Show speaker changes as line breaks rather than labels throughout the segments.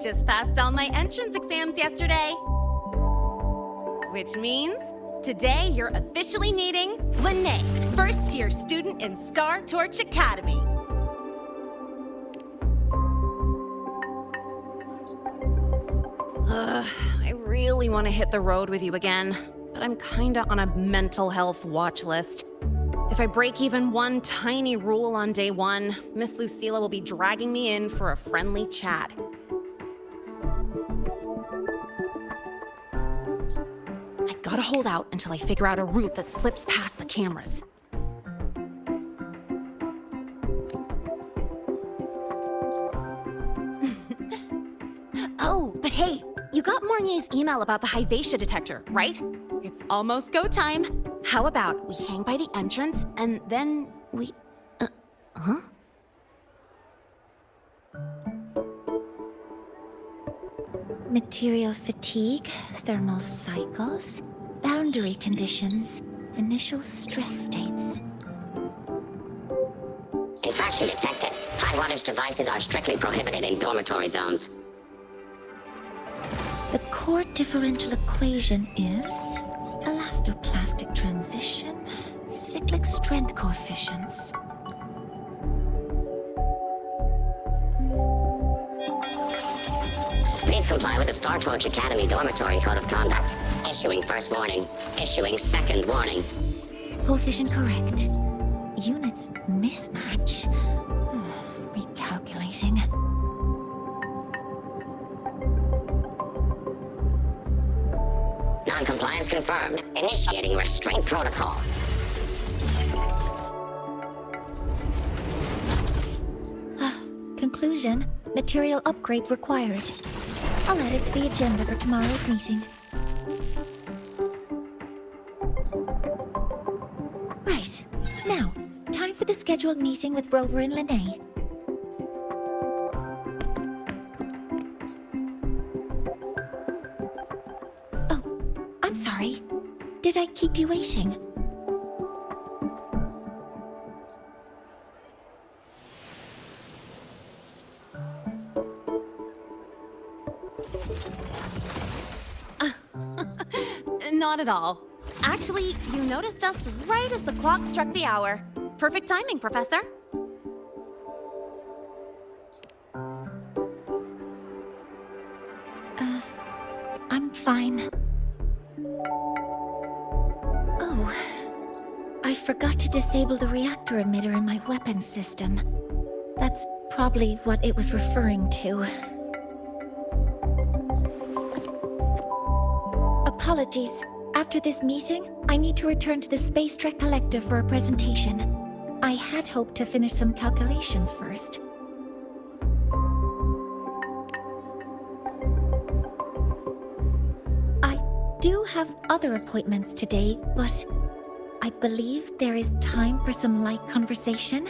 Just passed all my entrance exams yesterday. Which means today you're officially meeting Mornye, first-year student in Star Torch Academy. I really want to hit the road with you again, but I'm kinda on a mental health watch list. If I break even one tiny rule on day one, Miss Lucila will be dragging me in for a friendly chat. I gotta hold out until I figure out a route that slips past the cameras. Oh, but hey, you got Mornye's email about the Hyvatia detector, right? It's almost go time. How about we hang by the entrance and then we... huh?
Material fatigue, thermal cycles, boundary conditions, initial stress states.
Infraction detected. High wattage devices are strictly prohibited in dormitory zones.
The core differential equation is elastoplastic transition, cyclic strength coefficients.
Please comply with the Star Torch Academy Dormitory Code of Conduct. Issuing first warning. Issuing second warning.
Coefficient correct. Units mismatch. Recalculating.
Non-compliance confirmed. Initiating restraint protocol.
Conclusion, material upgrade required. I'll add it to the agenda for tomorrow's meeting. Right. Now, time for the scheduled meeting with Rover and Lene. Oh, I'm sorry. Did I keep you waiting?
Not at all. Actually, you noticed us right as the clock struck the hour. Perfect timing, Professor.
I'm fine. Oh, I forgot to disable the reactor emitter in my weapons system. That's probably what it was referring to. Apologies. After this meeting, I need to return to the Space Trek Collective for a presentation. I had hoped to finish some calculations first. I do have other appointments today, but I believe there is time for some light conversation.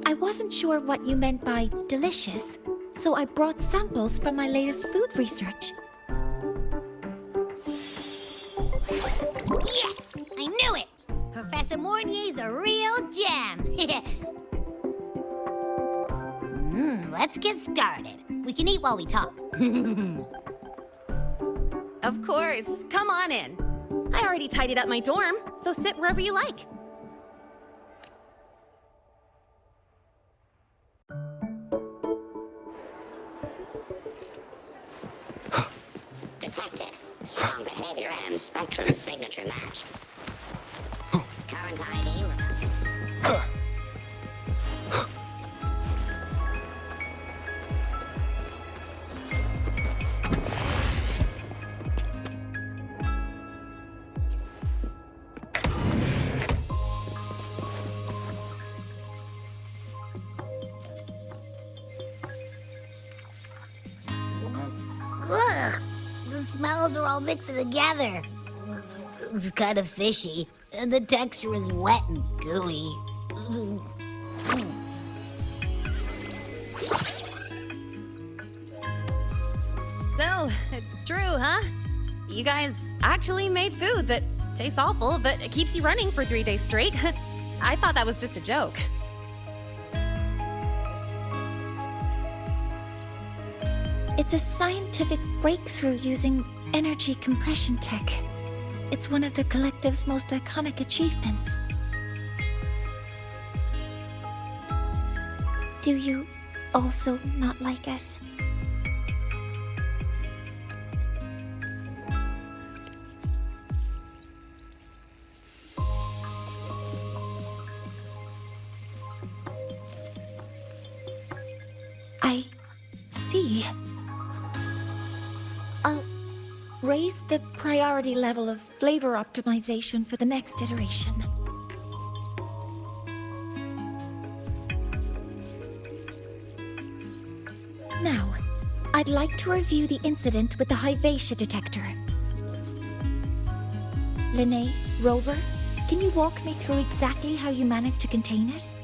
I wasn't sure what you meant by delicious, so I brought samples from my latest food research.
Yes! I knew it! Professor Mornye's a real gem! Let's get started. We can eat while we talk.
Of course. Come on in. I already tidied up my dorm, so sit wherever you like.
Detected. Strong behavior and spectrum signature match. Current ID.
Ugh! The smells are all mixed together. It's kind of fishy, and the texture is wet and gooey.
So, it's true, huh? You guys actually made food that tastes awful, but it keeps you running for 3 days straight. I thought that was just a joke.
It's a scientific breakthrough using energy compression tech. It's one of the collective's most iconic achievements. Do you also not like it? I see. I'll raise the priority level of flavor optimization for the next iteration. Now, I'd like to review the incident with the Hyvatia detector. Linnae, Rover, can you walk me through exactly how you managed to contain it?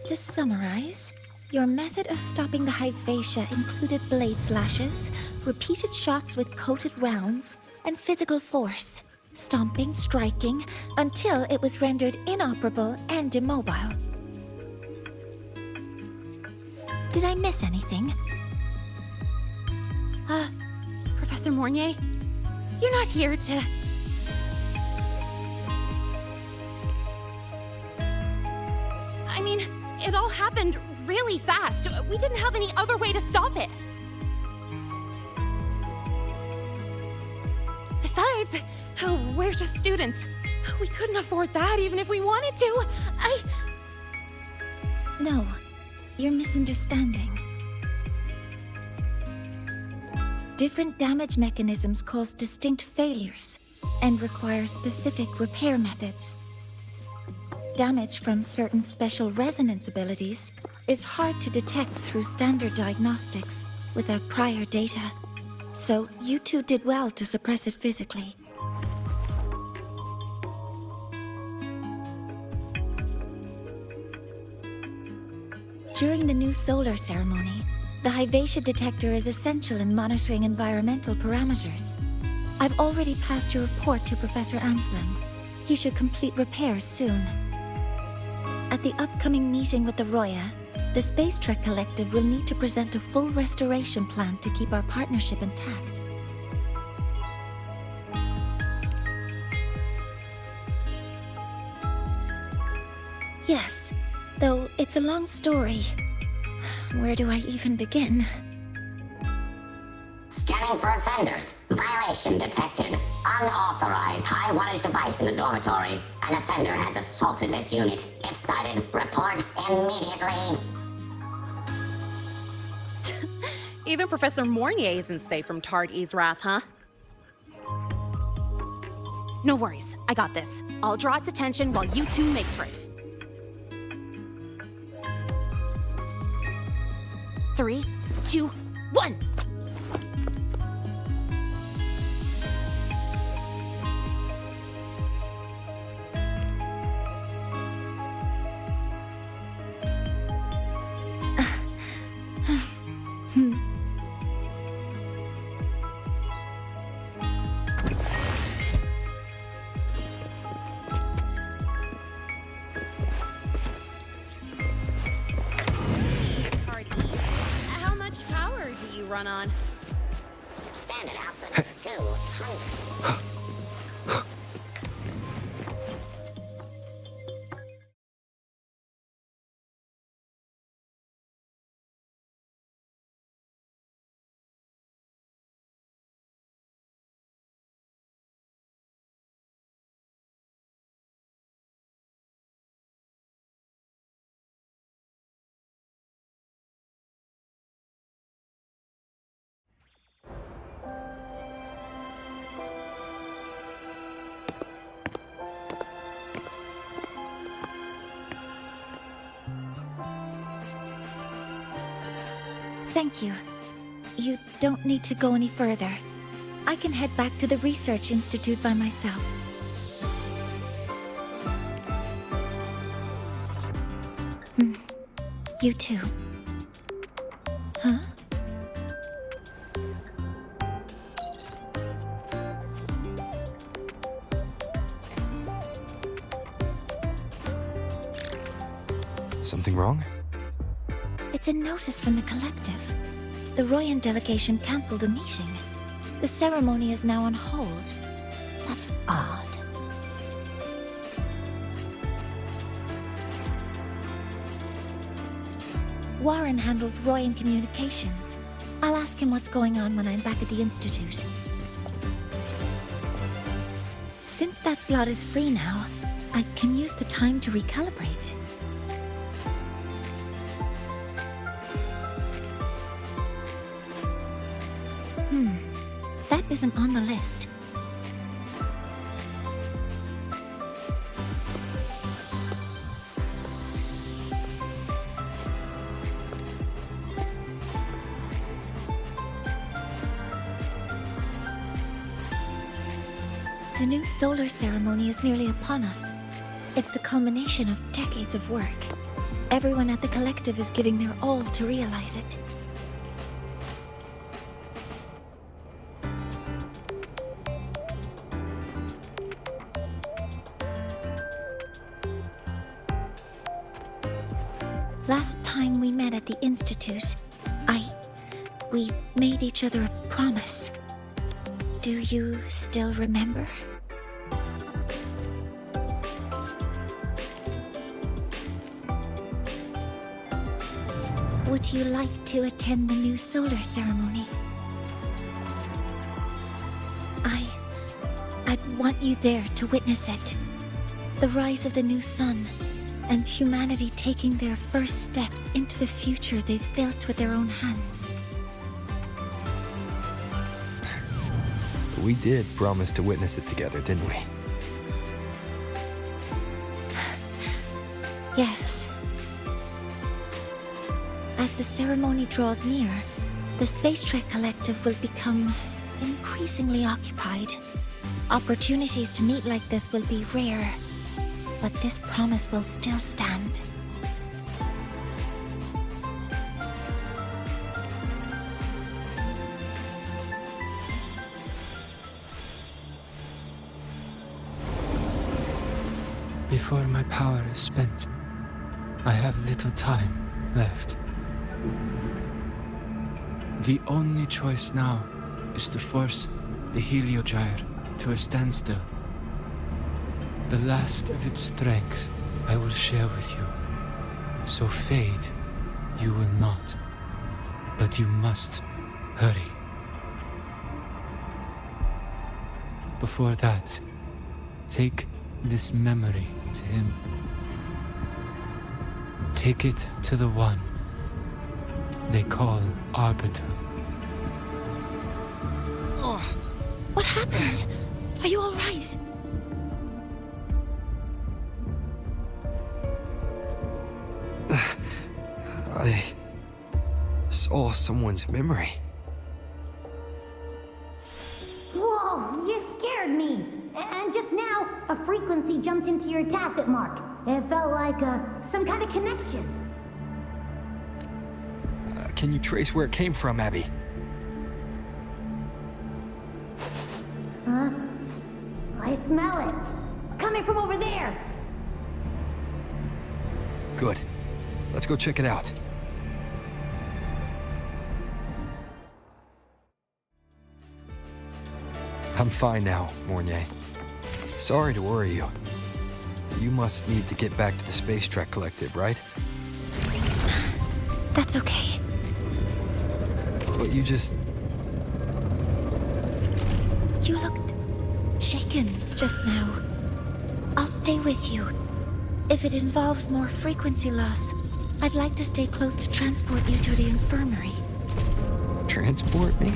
To summarize, your method of stopping the Hyvatia included blade slashes, repeated shots with coated rounds, and physical force, stomping, striking, until it was rendered inoperable and immobile. Did I miss anything?
Professor Mornye, you're not here to... I mean, it all happened really fast. We didn't have any other way to stop it. Besides, we're just students. We couldn't afford that even if we wanted to.
No, you're misunderstanding. Different damage mechanisms cause distinct failures and require specific repair methods. Damage from certain special resonance abilities is hard to detect through standard diagnostics without prior data, so you two did well to suppress it physically. During the new solar ceremony, the Hyvatia detector is essential in monitoring environmental parameters. I've already passed your report to Professor Anslin. He should complete repairs soon. At the upcoming meeting with the Roya, the Space Trek Collective will need to present a full restoration plan to keep our partnership intact. Yes, though it's a long story. Where do I even begin?
Scanning for offenders. Violation detected. Unauthorized high-wattage device in the dormitory. An offender has assaulted this unit. If sighted, report immediately.
Even Professor Mornye isn't safe from Tard-E's wrath, huh? No worries, I got this. I'll draw its attention while you two make for it. 3, 2, 1! How much power do you run on?
Standard output of 200.
Thank you. You don't need to go any further. I can head back to the Research Institute by myself. You too. Huh?
Something wrong?
It's a notice from the collective. The Royan delegation cancelled a meeting. The ceremony is now on hold. That's odd. Warren handles Royan communications. I'll ask him what's going on when I'm back at the Institute. Since that slot is free now, I can use the time to recalibrate. That isn't on the list. The new solar ceremony is nearly upon us. It's the culmination of decades of work. Everyone at the collective is giving their all to realize it. Last time we met at the Institute, we made each other a promise. Do you still remember? Would you like to attend the new solar ceremony? I'd want you there to witness it. The rise of the new sun, and humanity taking their first steps into the future they've built with their own hands.
We did promise to witness it together, didn't we?
Yes. As the ceremony draws near, the Space Trek Collective will become increasingly occupied. Opportunities to meet like this will be rare, but this promise will still stand.
Before my power is spent, I have little time left. The only choice now is to force the Heliogyre to a standstill. The last of its strength I will share with you. So fade you will not. But you must hurry. Before that, take this memory to him. Take it to the one they call Arbiter.
What happened? Are you all right?
I saw someone's memory.
Whoa, you scared me. And just now, a frequency jumped into your tacit mark. It felt like some kind of connection.
Can you trace where it came from, Abby?
Huh? I smell it. Coming from over there.
Good. Let's go check it out. I'm fine now, Mornye. Sorry to worry you. You must need to get back to the Space Trek Collective, right?
That's okay.
But you just...
You looked shaken just now. I'll stay with you. If it involves more frequency loss, I'd like to stay close to transport you to the infirmary.
transport me?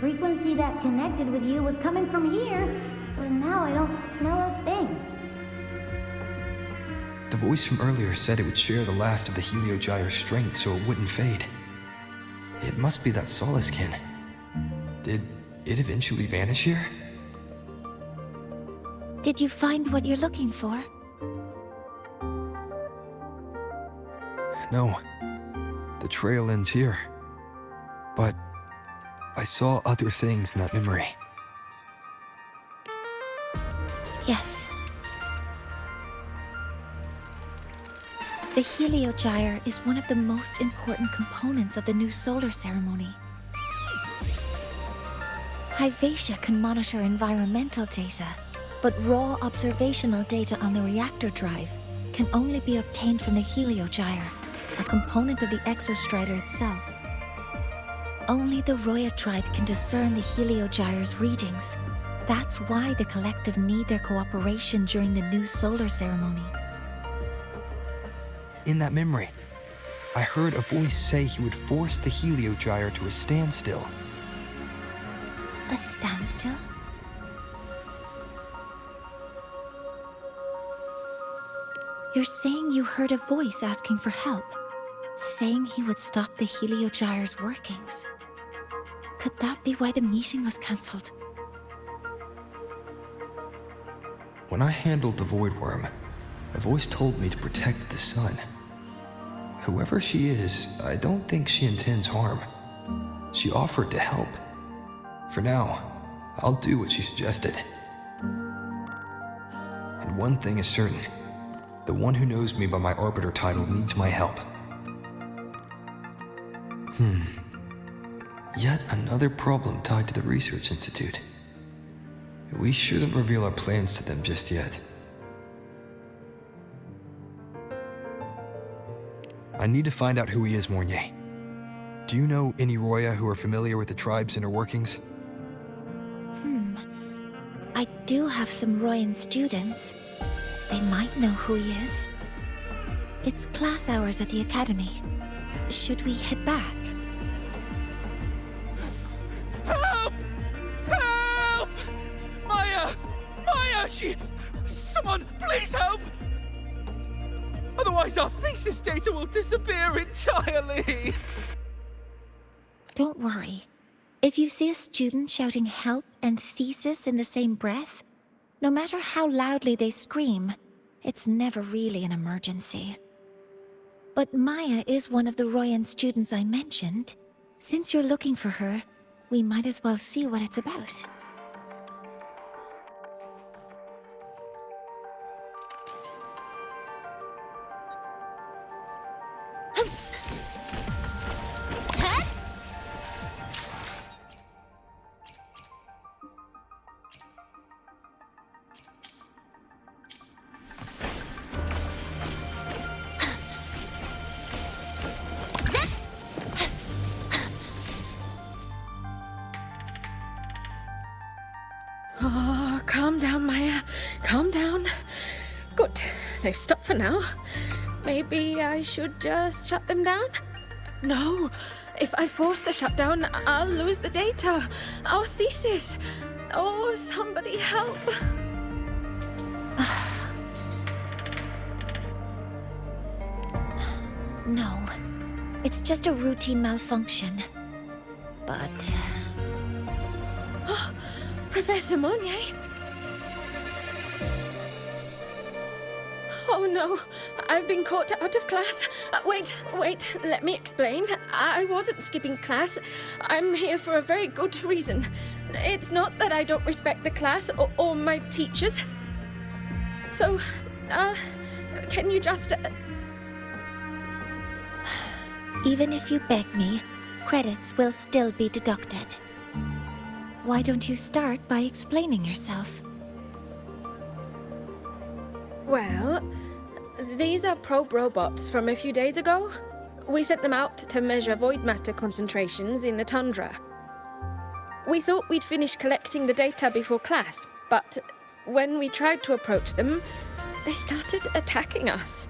frequency that connected with you was coming from here, but now I don't smell a thing.
The voice from earlier said it would share the last of the Heliogyre's strength so it wouldn't fade. It must be that solace kin. Did it eventually vanish here?
Did you find what you're looking for?
No. The trail ends here. But I saw other things in that memory.
Yes. The Heliogyre is one of the most important components of the new solar ceremony. Hyvatia can monitor environmental data, but raw observational data on the reactor drive can only be obtained from the Heliogyre, a component of the Exostrider itself. Only the Roya tribe can discern the Heliogyre's readings. That's why the collective need their cooperation during the new solar ceremony.
In that memory, I heard a voice say he would force the Heliogyre to a standstill.
A standstill? You're saying you heard a voice asking for help, saying he would stop the Heliogyre's workings. Could that be why the meeting was cancelled?
When I handled the Void Worm, a voice told me to protect the sun. Whoever she is, I don't think she intends harm. She offered to help. For now, I'll do what she suggested. And one thing is certain. The one who knows me by my Arbiter title needs my help. Yet another problem tied to the Research Institute. We shouldn't reveal our plans to them just yet. I need to find out who he is, Mornye. Do you know any Roya who are familiar with the tribe's inner workings?
I do have some Royan students. They might know who he is. It's class hours at the academy. Should we head back?
Help! Help! Maya! Maya! Someone, please help! Otherwise our thesis data will disappear entirely!
Don't worry. If you see a student shouting help and thesis in the same breath, no matter how loudly they scream, it's never really an emergency. But Maya is one of the Royan students I mentioned. Since you're looking for her, we might as well see what it's about.
Oh, calm down, Maya. Calm down. Good. They've stopped for now. Maybe I should just shut them down? No. If I force the shutdown, I'll lose the data. Our thesis. Oh, somebody help.
No. It's just a routine malfunction. But...
Professor Mornye? Oh no, I've been caught out of class. Wait, let me explain. I wasn't skipping class. I'm here for a very good reason. It's not that I don't respect the class or my teachers. So, can you just...
Even if you beg me, credits will still be deducted. Why don't you start by explaining yourself?
Well, these are probe robots from a few days ago. We sent them out to measure void matter concentrations in the tundra. We thought we'd finish collecting the data before class, but when we tried to approach them, they started attacking us.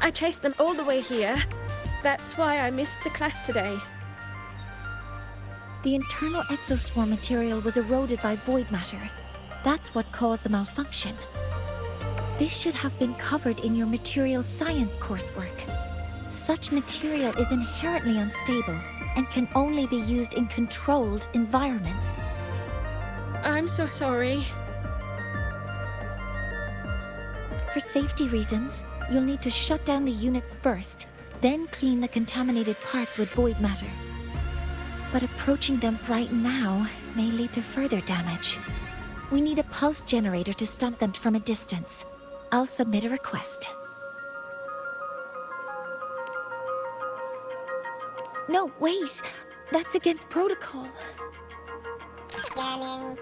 I chased them all the way here. That's why I missed the class today.
The internal exoswarm material was eroded by void matter. That's what caused the malfunction. This should have been covered in your material science coursework. Such material is inherently unstable and can only be used in controlled environments.
I'm so sorry.
For safety reasons, you'll need to shut down the units first, then clean the contaminated parts with void matter. But approaching them right now may lead to further damage. We need a pulse generator to stun them from a distance. I'll submit a request. No, wait! That's against protocol.
Scanning.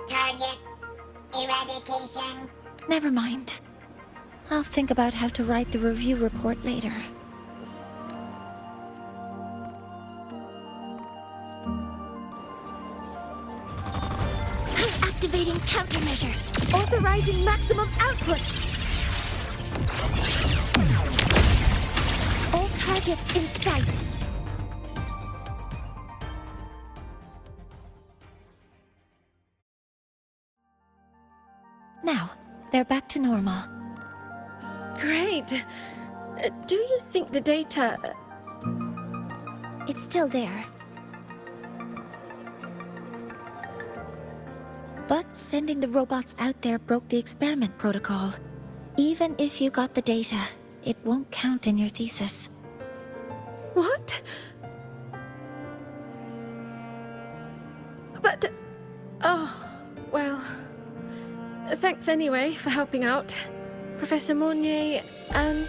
Target. Eradication.
Never mind. I'll think about how to write the review report later. Activating countermeasure. Authorizing maximum output. All targets in sight. Now, they're back to normal.
Great. Do you think the data...
It's still there. But sending the robots out there broke the experiment protocol. Even if you got the data, it won't count in your thesis.
What? But... Oh, well... Thanks anyway for helping out, Professor Mornye and...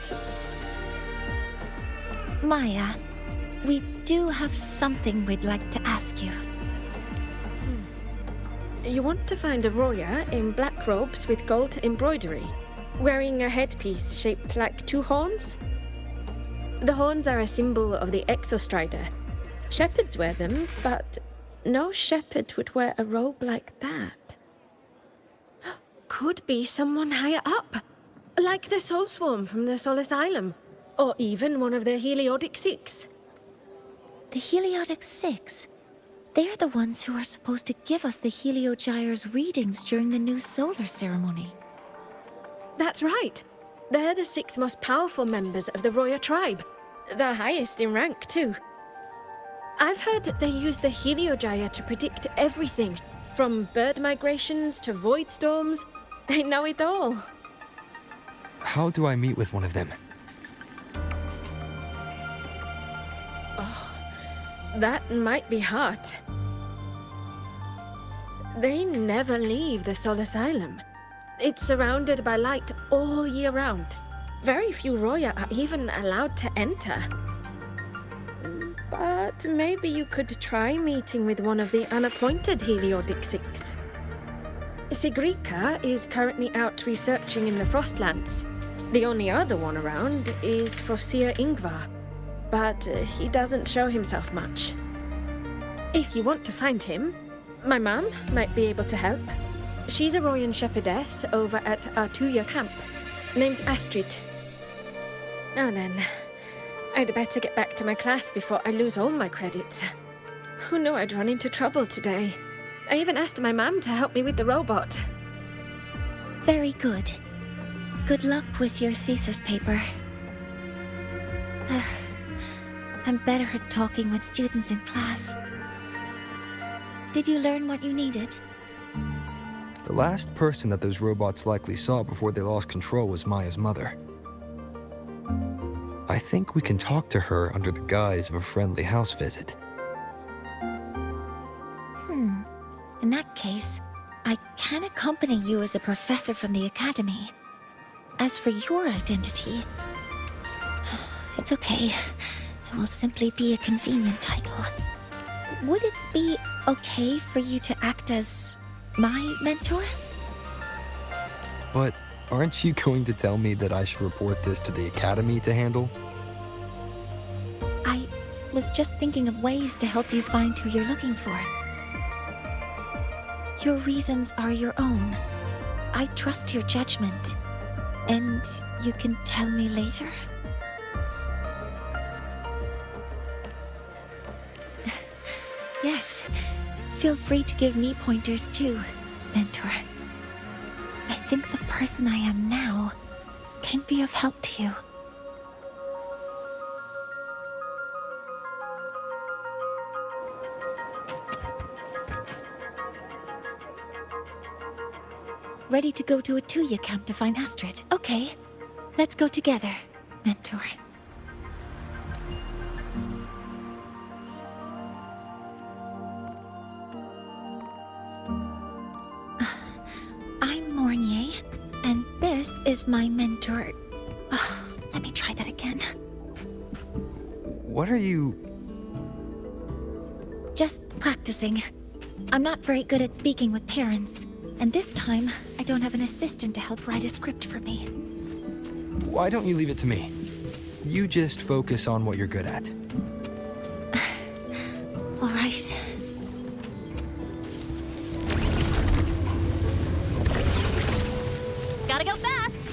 Maya, we do have something we'd like to ask you.
You want to find a Roya in black robes with gold embroidery, wearing a headpiece shaped like two horns? The horns are a symbol of the Exostrider. Shepherds wear them, but no shepherd would wear a robe like that. Could be someone higher up, like the Soul Swarm from the Sol Asylum, or even one of the Heliodic Six.
The Heliodic Six? They're the ones who are supposed to give us the Heliogyre's readings during the new solar ceremony.
That's right. They're the 6 most powerful members of the Roya tribe. The highest in rank, too. I've heard they use the Heliogyre to predict everything, from bird migrations to void storms. They know it all.
How do I meet with one of them?
That might be hard. They never leave the Sol Asylum. It's surrounded by light all year round. Very few Roya are even allowed to enter. But maybe you could try meeting with one of the unappointed Heliodic Six. Sigrika is currently out researching in the Frostlands. The only other one around is Fosir Ingvar, but he doesn't show himself much. If you want to find him, my mum might be able to help. She's a Royan shepherdess over at Artuya camp. Name's Astrid. Now then, I'd better get back to my class before I lose all my credits. Who knew I'd run into trouble today? I even asked my mum to help me with the robot.
Very good. Good luck with your thesis paper. I'm better at talking with students in class. Did you learn what you needed?
The last person that those robots likely saw before they lost control was Maya's mother. I think we can talk to her under the guise of a friendly house visit.
In that case, I can accompany you as a professor from the academy. As for your identity, it's okay. It will simply be a convenient title. Would it be okay for you to act as my mentor?
But aren't you going to tell me that I should report this to the academy to handle?
I was just thinking of ways to help you find who you're looking for. Your reasons are your own. I trust your judgment. And you can tell me later? Yes. Feel free to give me pointers too, Mentor. I think the person I am now can be of help to you. Ready to go to a Tuya camp to find Astrid? Okay. Let's go together, Mentor. I'm Mornye, and this is my mentor. Let me try that again.
What are you...
Just practicing. I'm not very good at speaking with parents, and this time I don't have an assistant to help write a script for me.
Why don't you leave it to me? You just focus on what you're good at.
All right.
Gotta go fast!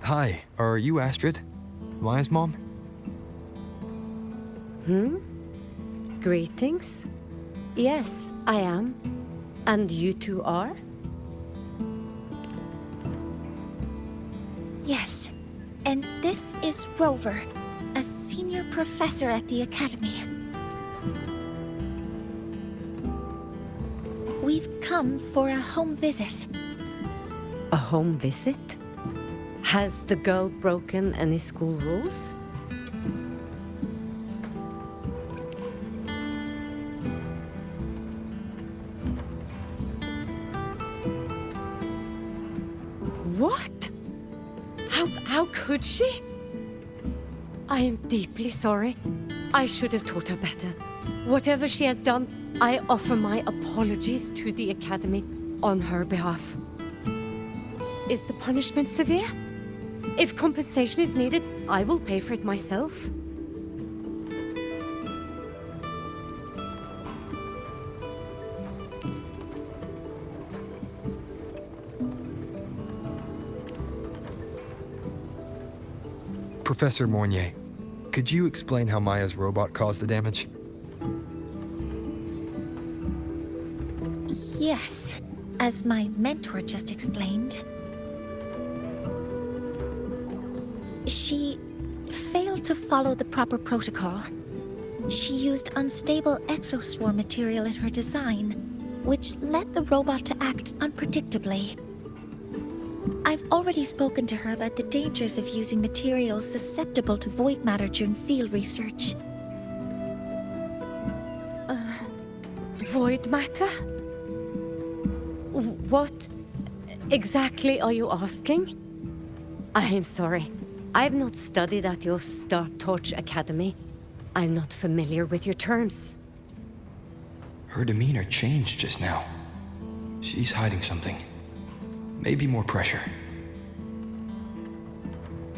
Hi, are you Astrid? Maya's mom?
Greetings. Yes, I am. And you two are?
Yes. And this is Rover, a senior professor at the Academy. We've come for a home visit.
A home visit? Has the girl broken any school rules? What? How could she? I am deeply sorry. I should have taught her better. Whatever she has done, I offer my apologies to the Academy on her behalf. Is the punishment severe? If compensation is needed, I will pay for it myself.
Professor Mornye, could you explain how Maya's robot caused the damage?
Yes, as my mentor just explained. She failed to follow the proper protocol. She used unstable exoswarm material in her design, which led the robot to act unpredictably. I've already spoken to her about the dangers of using materials susceptible to void matter during field research.
Void matter? What exactly are you asking? I am sorry. I have not studied at your Star Torch Academy. I'm not familiar with your terms.
Her demeanor changed just now. She's hiding something. Maybe more pressure.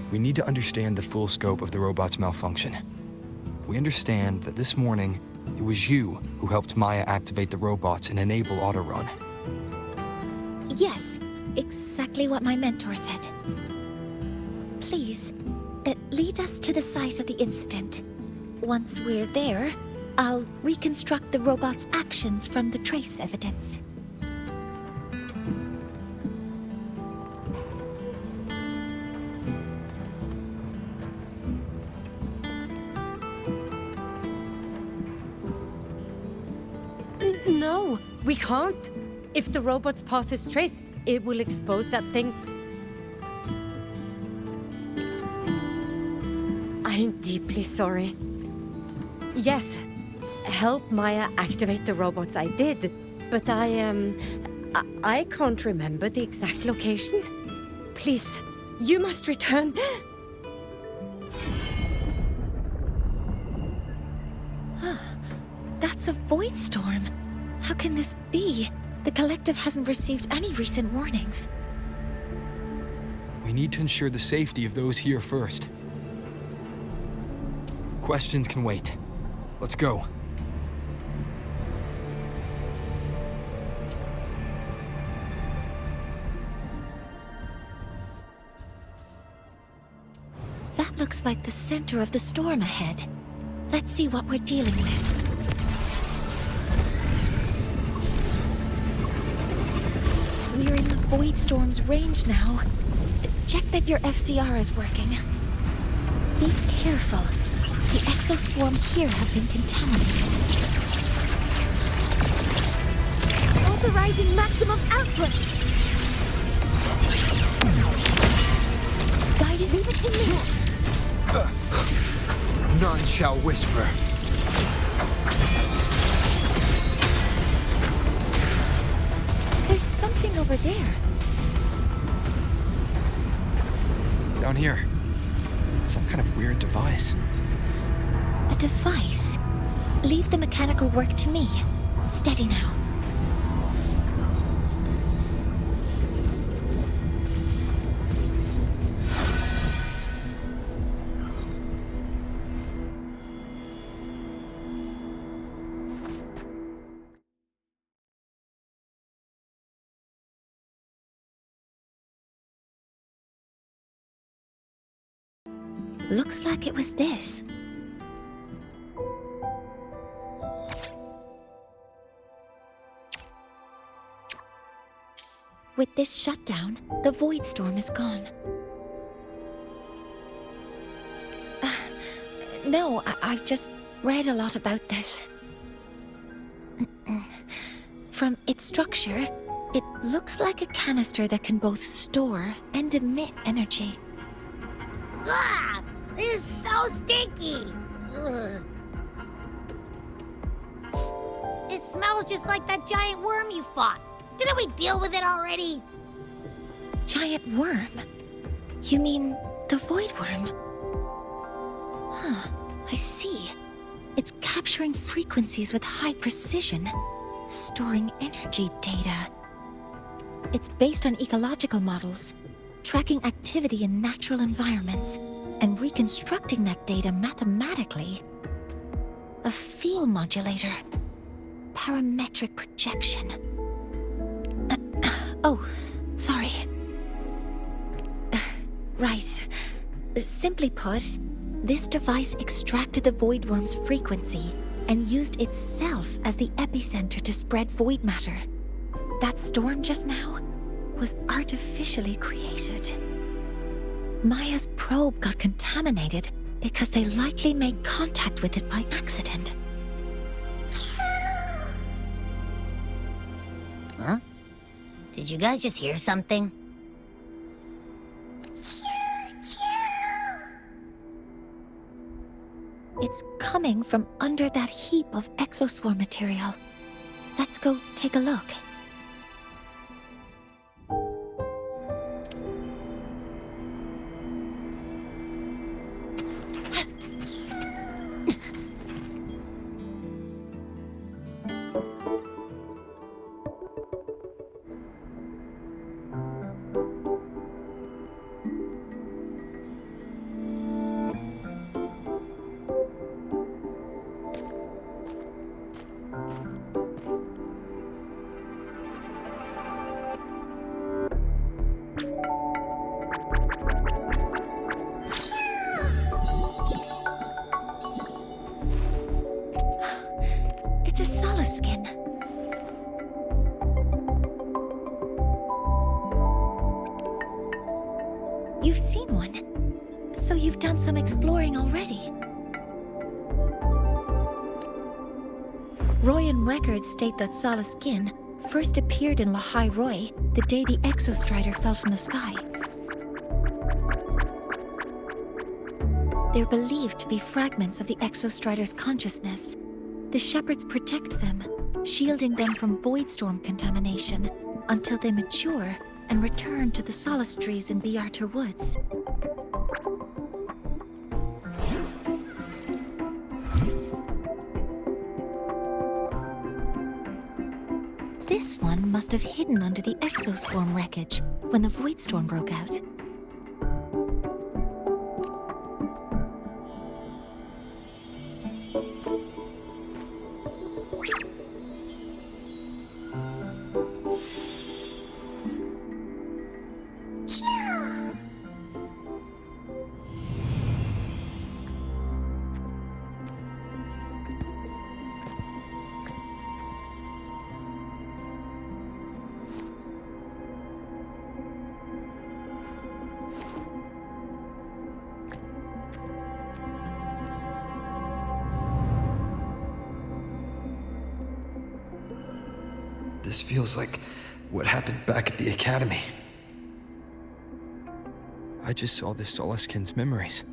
We need to understand the full scope of the robot's malfunction. We understand that this morning, it was you who helped Maya activate the robots and enable auto-run.
Yes, exactly what my mentor said. Please, lead us to the site of the incident. Once we're there, I'll reconstruct the robot's actions from the trace evidence.
No, we can't. If the robot's path is traced, it will expose that thing. I'm deeply sorry. Yes, help Maya activate the robots I did, but I can't remember the exact location. Please, you must return.
That's reports of void storm. How can this be? The collective hasn't received any recent warnings.
We need to ensure the safety of those here first. Questions can wait. Let's go.
That looks like the center of the storm ahead. Let's see what we're dealing with. We're in the void storm's range now. Check that your FCR is working. Be careful. The exoswarm here have been contaminated. Authorizing maximum output! Guided, leave it to me!
None shall whisper.
There's something over there.
Down here. Some kind of weird device.
A device? Leave the mechanical work to me. Steady now. Looks like it was this. With this shutdown, the void storm is gone. No, I've just read a lot about this. From its structure, it looks like a canister that can both store and emit energy.
Ah! This is so stinky! Ugh. It smells just like that giant worm you fought. Didn't we deal with it already?
Giant worm? You mean the void worm? Huh, I see. It's capturing frequencies with high precision, storing energy data. It's based on ecological models, tracking activity in natural environments, and reconstructing that data mathematically. A field modulator. Parametric projection. Oh, sorry. Right. Simply put, this device extracted the void worm's frequency and used itself as the epicenter to spread void matter. That storm just now was artificially created. Maya's probe got contaminated because they likely made contact with it by accident.
Huh? Did you guys just hear something?
It's coming from under that heap of exoswarm material. Let's go take a look. It's a solace skin. You've seen one, so you've done some exploring already. Royan records state that Solace Skin first appeared in Lahai Roy the day the Exostrider fell from the sky. They're believed to be fragments of the Exostrider's consciousness. The shepherds protect them, shielding them from void storm contamination until they mature and return to the solace trees in Biarter Woods. must have hidden under the exoswarm wreckage when the void storm broke out.
This feels like what happened back at the academy. I just saw the Soliskin's memories.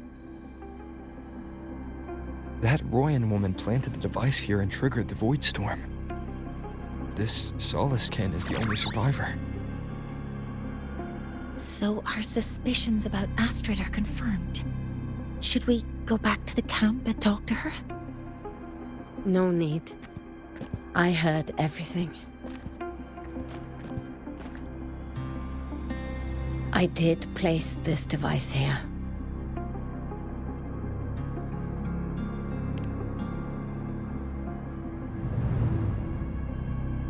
That Royan woman planted the device here and triggered the void storm. This Soliskin is the only survivor.
So our suspicions about Astrid are confirmed. Should we go back to the camp and talk to her?
No need. I heard everything. I did place this device here.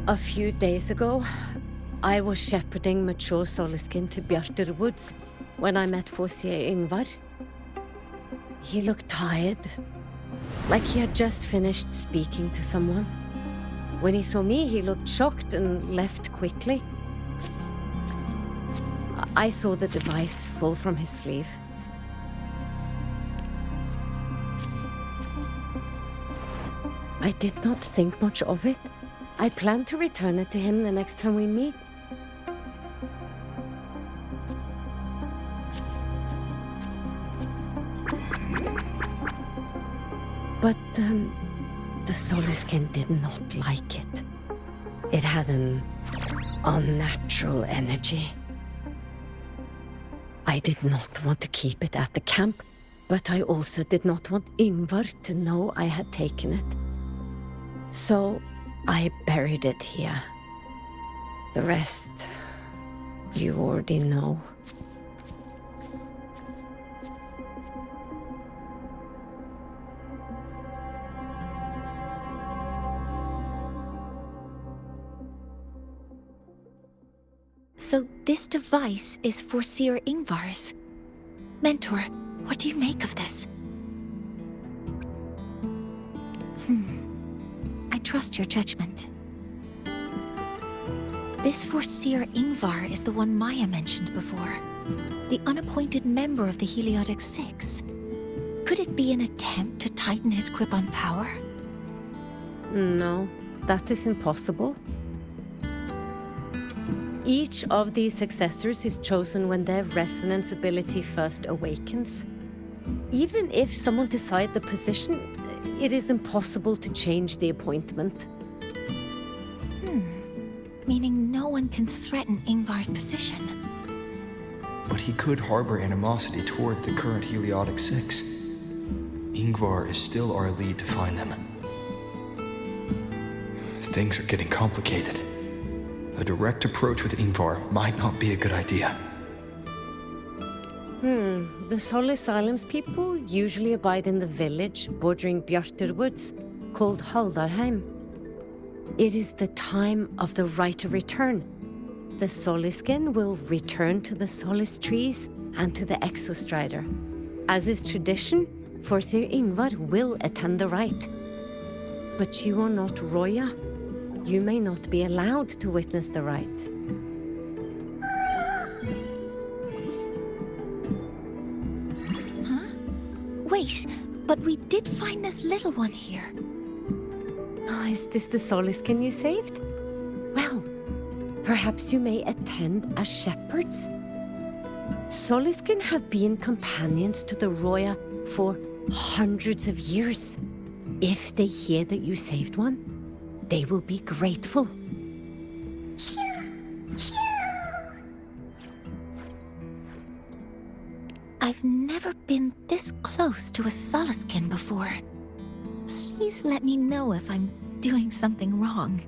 A few days ago, I was shepherding mature Soliskin to Bjartur Woods when I met Fossier Ingvar. He looked tired, like he had just finished speaking to someone. When he saw me, he looked shocked and left quickly. I saw the device fall from his sleeve. I did not think much of it. I plan to return it to him the next time we meet. But, the Soliskin did not like it. It had an unnatural energy. I did not want to keep it at the camp, but I also did not want Ingvar to know I had taken it. So I buried it here. The rest, you already know.
So this device is Foreseer Ingvar's. Mentor, what do you make of this? I trust your judgment. This Foreseer Ingvar is the one Maya mentioned before. The unappointed member of the Heliotic Six. Could it be an attempt to tighten his grip on power?
No, that is impossible. Each of these successors is chosen when their resonance ability first awakens. Even if someone decides the position, it is impossible to change the appointment.
Meaning no one can threaten Ingvar's position.
But he could harbor animosity toward the current Heliotic Six. Ingvar is still our lead to find them. Things are getting complicated. A direct approach with Ingvar might not be a good idea.
The Solis Islands people usually abide in the village bordering Bjartur Woods, called Haldarheim. It is the time of the right of return. The Soliskin will return to the Solis trees and to the Exostrider. As is tradition, Foreseer Ingvar will attend the rite. But you are not Roya. You may not be allowed to witness the rite.
Wait, but we did find this little one here.
Oh, is this the Soliskin you saved? Well, perhaps you may attend as shepherds. Soliskin have been companions to the Roya for hundreds of years. If they hear that you saved one, they will be grateful.
I've never been this close to a Soliskin before. Please let me know if I'm doing something wrong.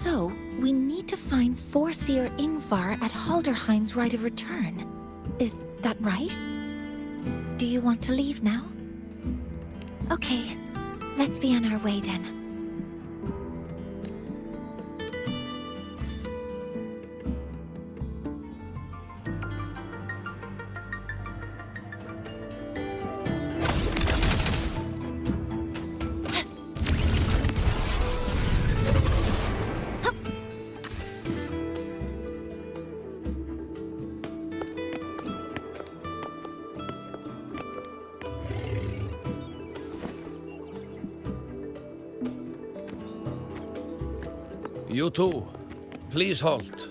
So, we need to find Forseer Ingvar at Halderheim's right of return. Is that right? Do you want to leave now? Okay, let's be on our way then.
You two, please halt.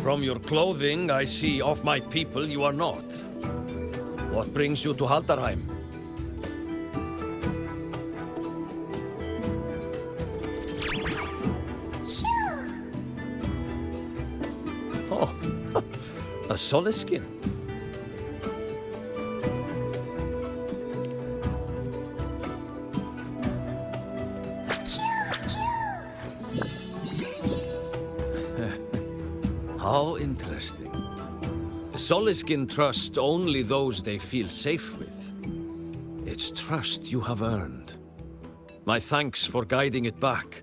From your clothing, I see of my people you are not. What brings you to Halderheim? Oh, a Soliskin. How interesting. Soliskin trust only those they feel safe with. It's trust you have earned. My thanks for guiding it back.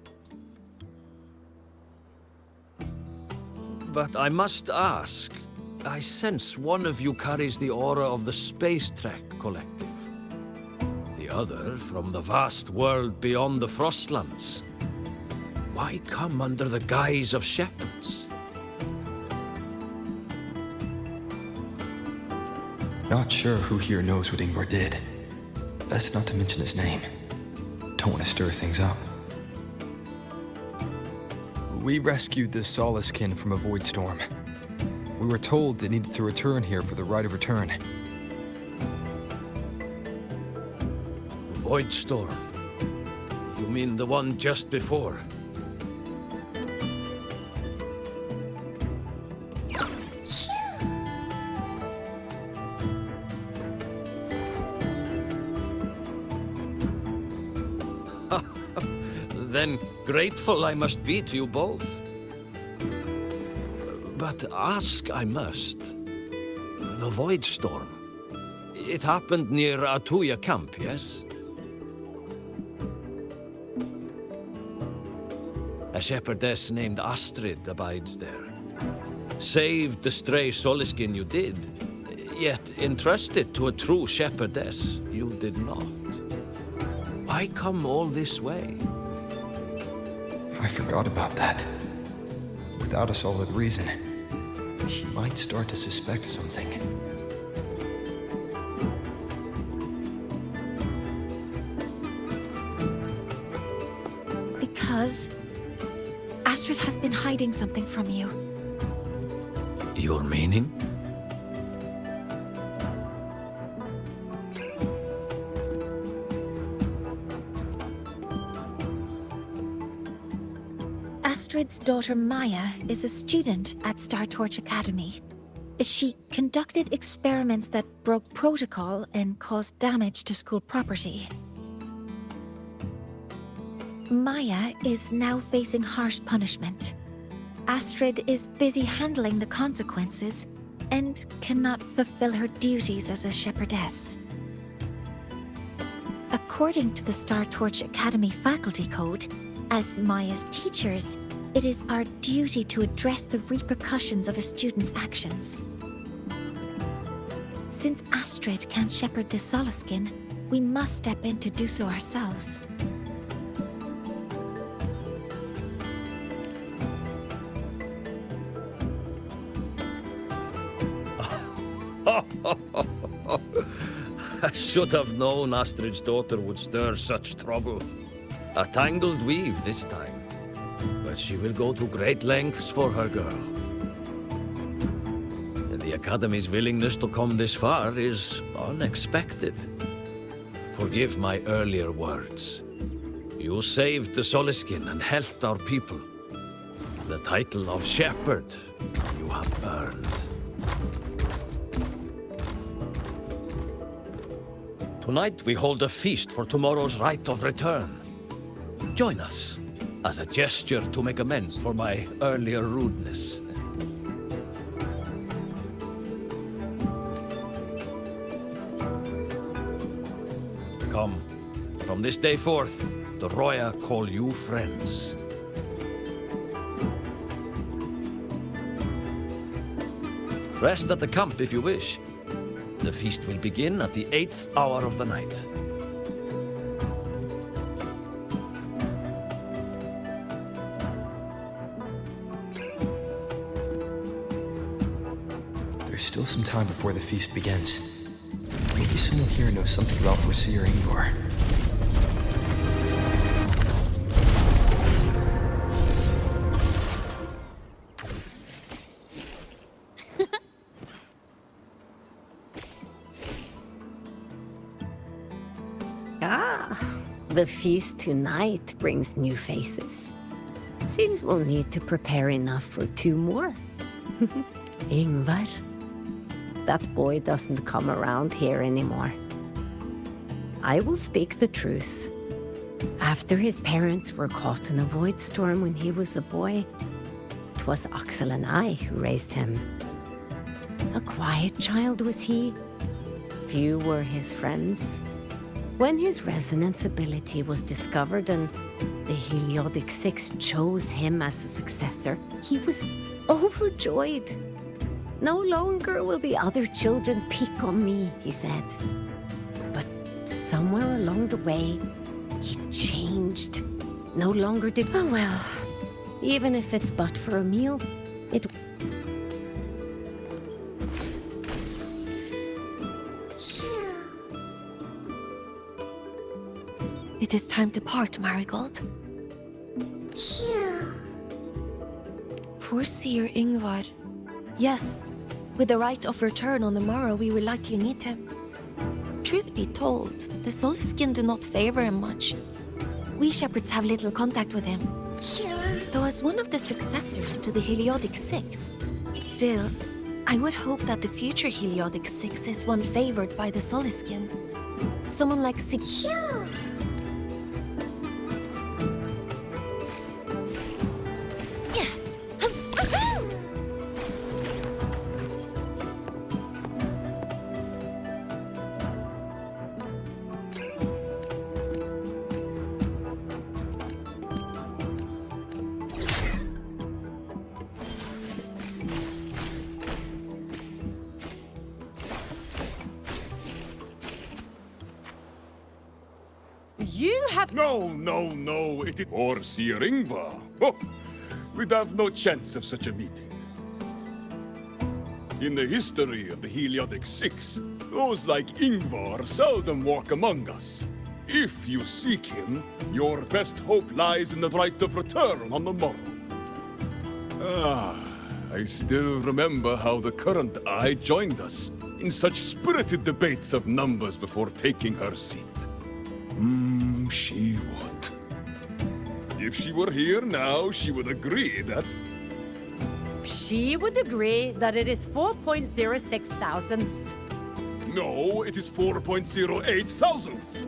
But I must ask, I sense one of you carries the aura of the Space Trek Collective. The other from the vast world beyond the Frostlands. Why come under the guise of shepherds?
Not sure who here knows what Ingvar did. Best not to mention his name. Don't want to stir things up. We rescued the Soliskin from a void storm. We were told they needed to return here for the right of return.
Void storm? You mean the one just before? Then grateful I must be to you both. But ask I must. The Void Storm. It happened near Atuya camp, yes? A shepherdess named Astrid abides there. Saved the stray Soliskin you did, yet entrusted to a true shepherdess you did not. Why come all this way?
I forgot about that. Without a solid reason, he might start to suspect something.
Because Astrid has been hiding something from you.
Your meaning?
Astrid's daughter Maya is a student at Star Torch Academy. She conducted experiments that broke protocol and caused damage to school property. Maya is now facing harsh punishment. Astrid is busy handling the consequences and cannot fulfill her duties as a shepherdess. According to the Star Torch Academy faculty code, as Maya's teachers, it is our duty to address the repercussions of a student's actions. Since Astrid can't shepherd the Soliskin, we must step in to do so ourselves.
I should have known Astrid's daughter would stir such trouble. A tangled weave this time. But she will go to great lengths for her girl. And the Academy's willingness to come this far is unexpected. Forgive my earlier words. You saved the Soliskin and helped our people. The title of shepherd you have earned. Tonight we hold a feast for tomorrow's rite of return. Join us, as a gesture to make amends for my earlier rudeness. Come, from this day forth, the Roya call you friends. Rest at the camp if you wish. The feast will begin at the 8th hour of the night.
There's still some time before the feast begins. Maybe someone here knows something about Mornye or Ingvar.
The feast tonight brings new faces. Seems we'll need to prepare enough for 2 more. Ingvar. That boy doesn't come around here anymore. I will speak the truth. After his parents were caught in a void storm when he was a boy, 'twas Axel and I who raised him. A quiet child was he. Few were his friends. When his resonance ability was discovered and the Heliodic Six chose him as a successor, he was overjoyed. No longer will the other children pick on me, he said. But somewhere along the way, he changed. No longer did... Oh well, even if it's but for a meal, it...
It is time to part, Marigold. Poor Seer Ingvar. Yes, with the rite of return on the morrow, we will likely meet him. Truth be told, the Soulskin do not favor him much. We shepherds have little contact with him. Though as one of the successors to the Heliodic Six, still, I would hope that the future Heliodic Six is one favored by the Soulskin. Someone like
You have...
No, it is or Seer Ingvar. Oh, we'd have no chance of such a meeting. In the history of the Heliodic Six, those like Ingvar seldom walk among us. If you seek him, your best hope lies in the rite of return on the morrow. I still remember how the current eye joined us in such spirited debates of numbers before taking her seat. She would. If she were here now, she would agree that...
She would agree that it is 4.06 thousandths.
No, it is 4.08 thousandths.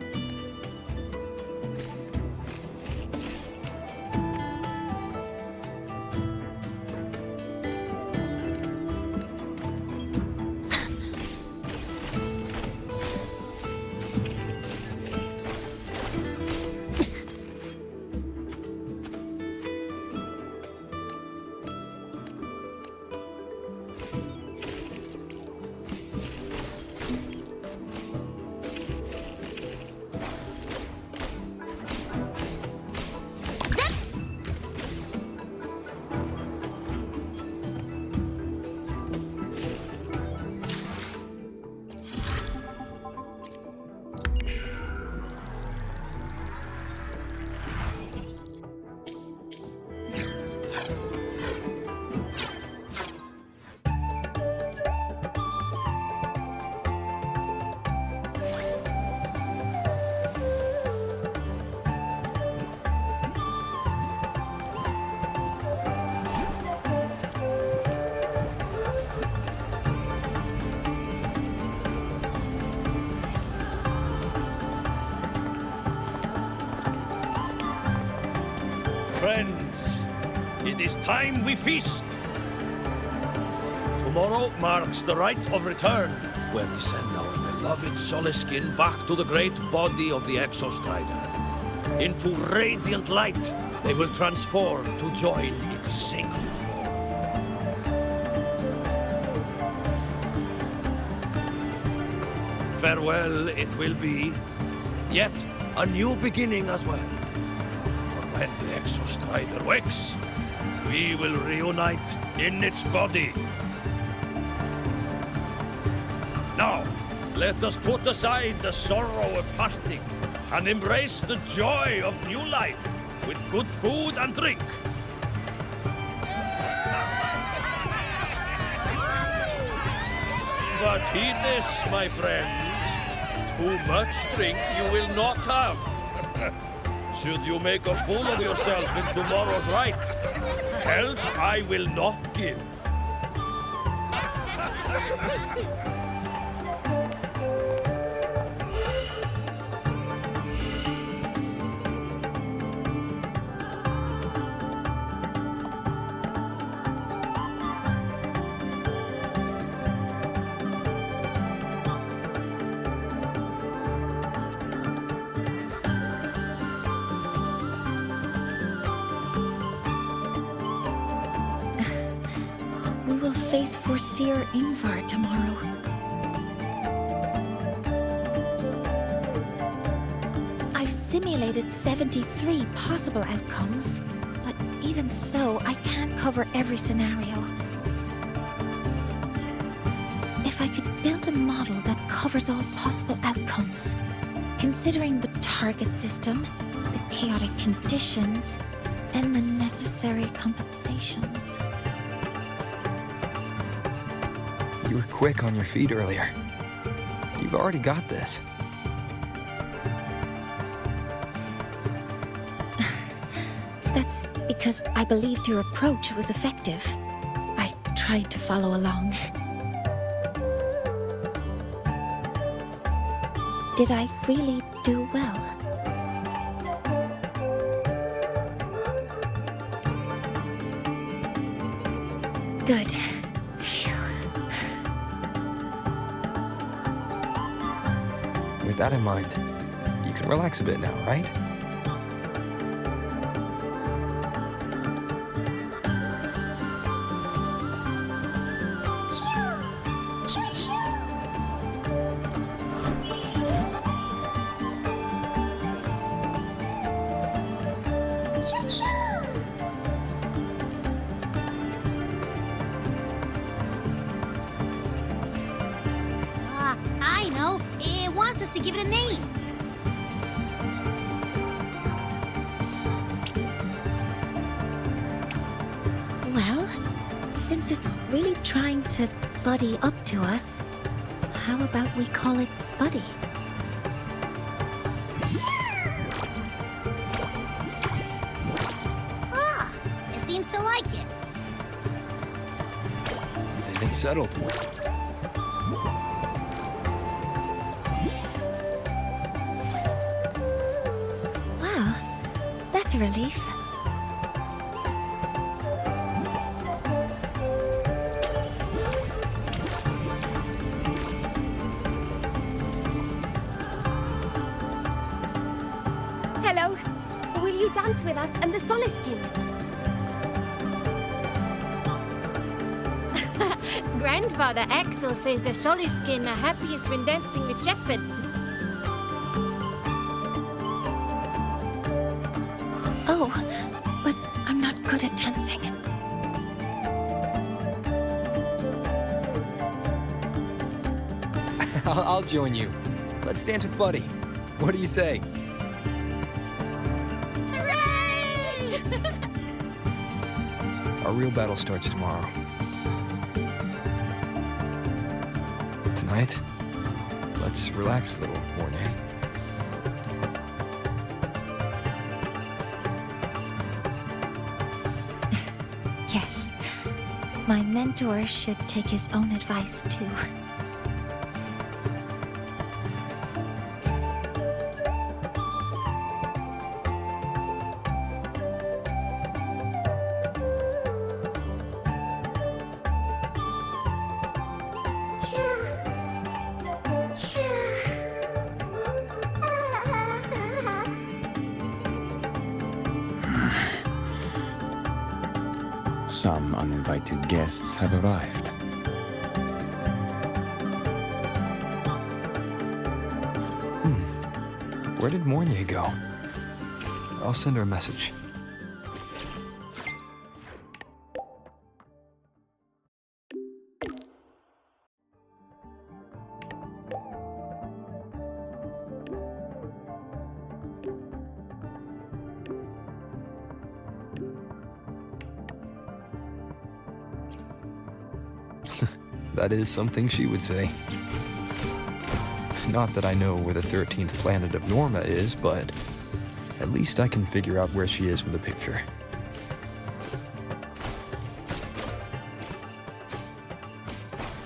is time we feast. Tomorrow marks the rite of return, where we send our beloved Soliskin back to the great body of the Exostrider. Into radiant light, they will transform to join its sacred form. Farewell it will be, yet a new beginning as well. For when the Exostrider wakes, we will reunite in its body. Now, let us put aside the sorrow of parting and embrace the joy of new life with good food and drink. But heed this, my friends. Too much drink you will not have. Should you make a fool of yourself in tomorrow's rite, help I will not give.
We will face Forseer Ingvar tomorrow. I've simulated 73 possible outcomes, but even so, I can't cover every scenario. If I could build a model that covers all possible outcomes, considering the target system, the chaotic conditions, and the necessary compensations.
You were quick on your feet earlier. You've already got this.
That's because I believed your approach was effective. I tried to follow along. Did I really do well? Good. Phew.
With that in mind, you can relax a bit now, right?
I know. It wants us to give it a name.
Well, since it's really trying to buddy up to us, how about we call it Buddy?
Ah, it seems to like it.
Then it's settled.
Well, that's a relief.
Hello. Will you dance with us and the Soliskin?
Grandfather Axel says the Soliskin are happiest when dancing with shepherds.
Oh, but I'm not good at dancing.
I'll join you. Let's dance with Buddy. What do you say?
Hooray!
Our real battle starts tomorrow. Tonight, let's relax a little, Mornye.
Yes. My mentor should take his own advice, too.
Some uninvited guests have arrived.
Where did Mornye go? I'll send her a message. That is something she would say. Not that I know where the 13th planet of Norma is, but at least I can figure out where she is from the picture.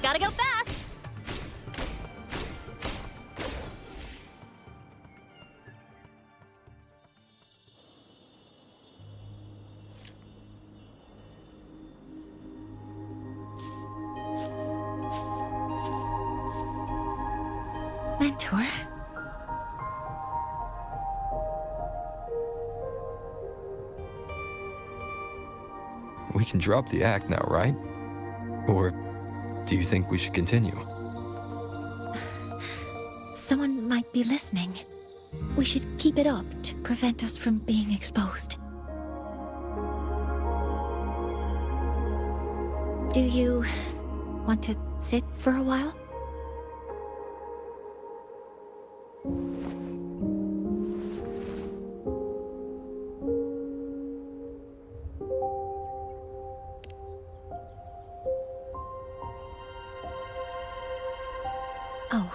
Gotta go fast!
Mentor?
We can drop the act now, right? Or do you think we should continue?
Someone might be listening. We should keep it up to prevent us from being exposed. Do you want to sit for a while? Oh,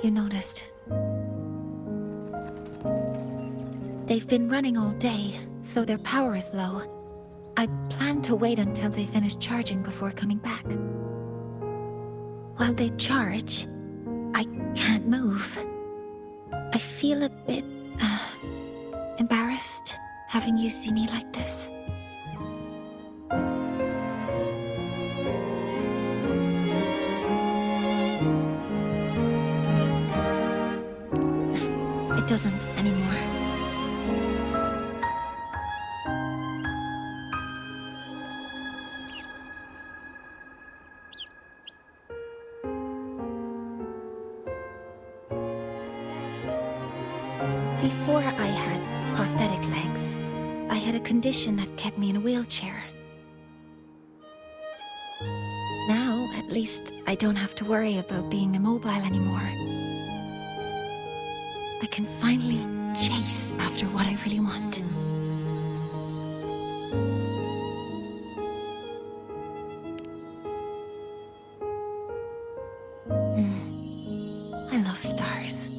you noticed. They've been running all day, so their power is low. I plan to wait until they finish charging before coming back. While they charge, I can't move. I feel a bit, embarrassed having you see me like this. It doesn't anymore. Before I had prosthetic legs, I had a condition that kept me in a wheelchair. Now, at least, I don't have to worry about being immobile anymore. I can finally chase after what I really want. I love stars.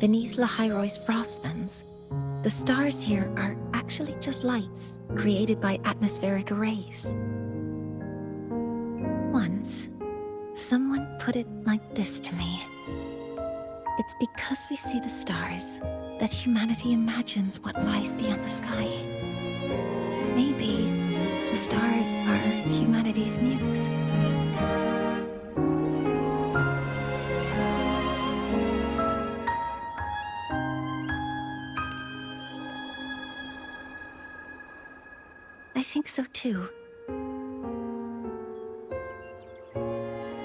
Beneath Lahairoy's frostlands, the stars here are actually just lights created by atmospheric arrays. Once, someone put it like this to me. It's because we see the stars that humanity imagines what lies beyond the sky. Maybe the stars are humanity's muse. I think so too.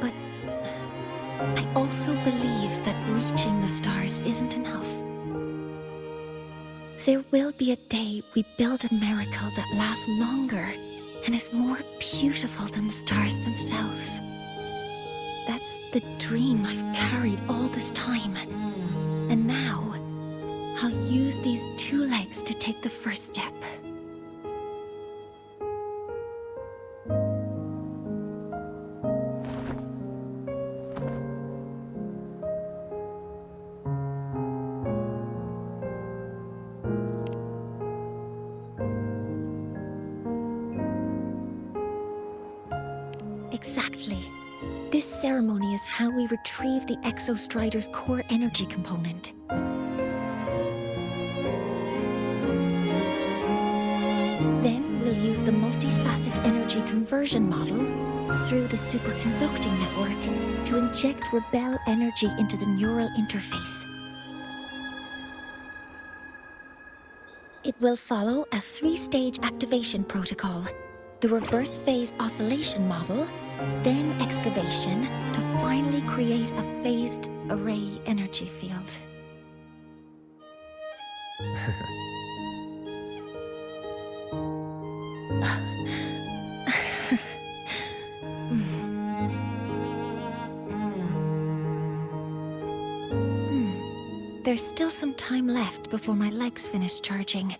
But I also believe that reaching the stars isn't enough. There will be a day we build a miracle that lasts longer and is more beautiful than the stars themselves. That's the dream I've carried all this time. And now, I'll use these two legs to take the first step. Exactly. This ceremony is how we retrieve the Exostrider's core energy component. Then we'll use the multiphasic energy conversion model through the superconducting network to inject rebel energy into the neural interface. It will follow a 3-stage activation protocol. The reverse phase oscillation model, then excavation, to finally create a phased array energy field. There's still some time left before my legs finish charging.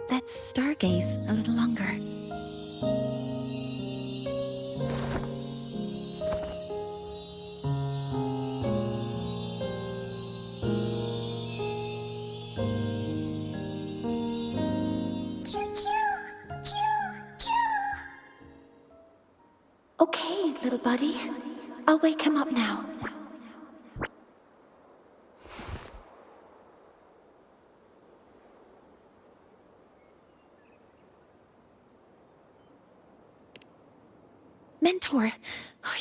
Let's stargaze a little longer. Okay, little buddy. I'll wake him up now. Mentor,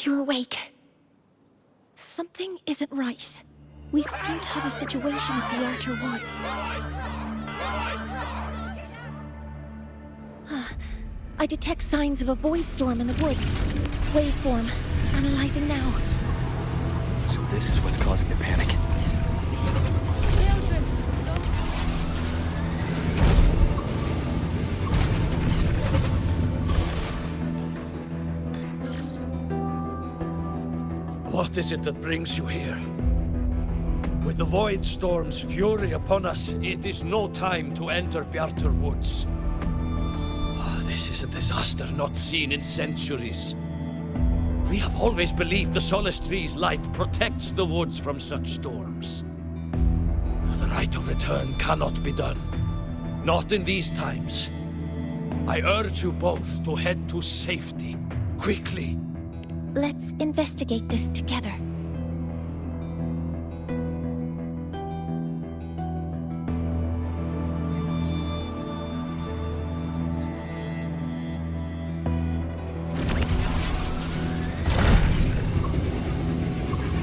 you're awake. Something isn't right. We seem to have a situation at the Outer Woods. I detect signs of a void storm in the woods. Waveform. Analyzing now.
So this is what's causing the panic.
What is it that brings you here? With the Void Storm's fury upon us, it is no time to enter Bjartur Woods. This is a disaster not seen in centuries. We have always believed the Solace Tree's light protects the woods from such storms. The rite of return cannot be done. Not in these times. I urge you both to head to safety, quickly.
Let's investigate this together.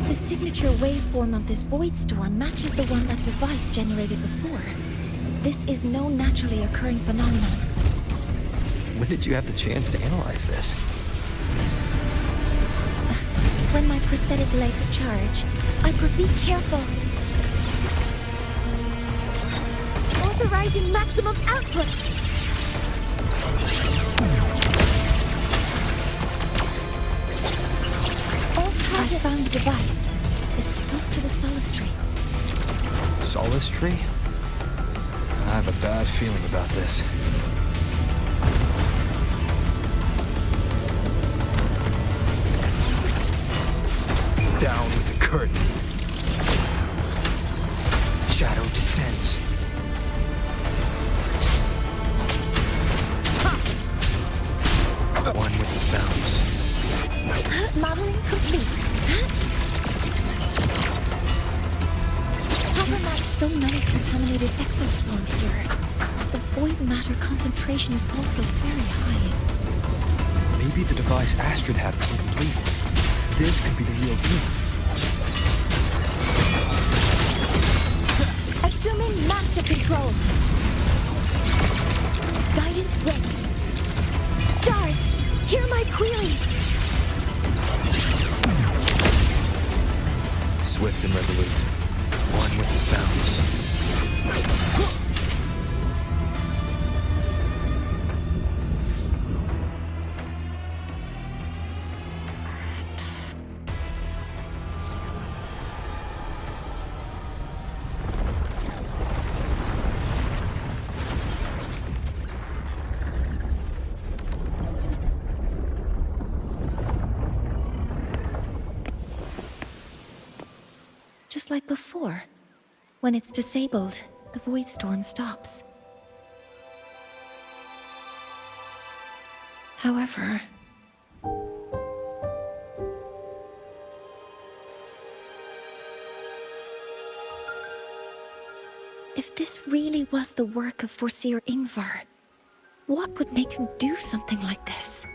The signature waveform of this void storm matches the one that device generated before. This is no naturally occurring phenomenon.
When did you have the chance to analyze this?
When my prosthetic legs charge, be careful. Authorizing maximum output. I found the device. It's close to the Solace Tree.
Solace Tree? I have a bad feeling about this. Down with the curtain. Shadow descends. One with the sounds.
Modeling complete. How come there's so many contaminated exoswarm here? The void matter concentration is also very high.
Maybe the device Astrid had was incomplete. This could be the real deal.
Assuming master control. Guidance ready. Stars, hear my queries.
Swift and resolute. One with the sounds.
Just like before. When it's disabled, the void storm stops. However... if this really was the work of Foreseer Ingvar, what would make him do something like this?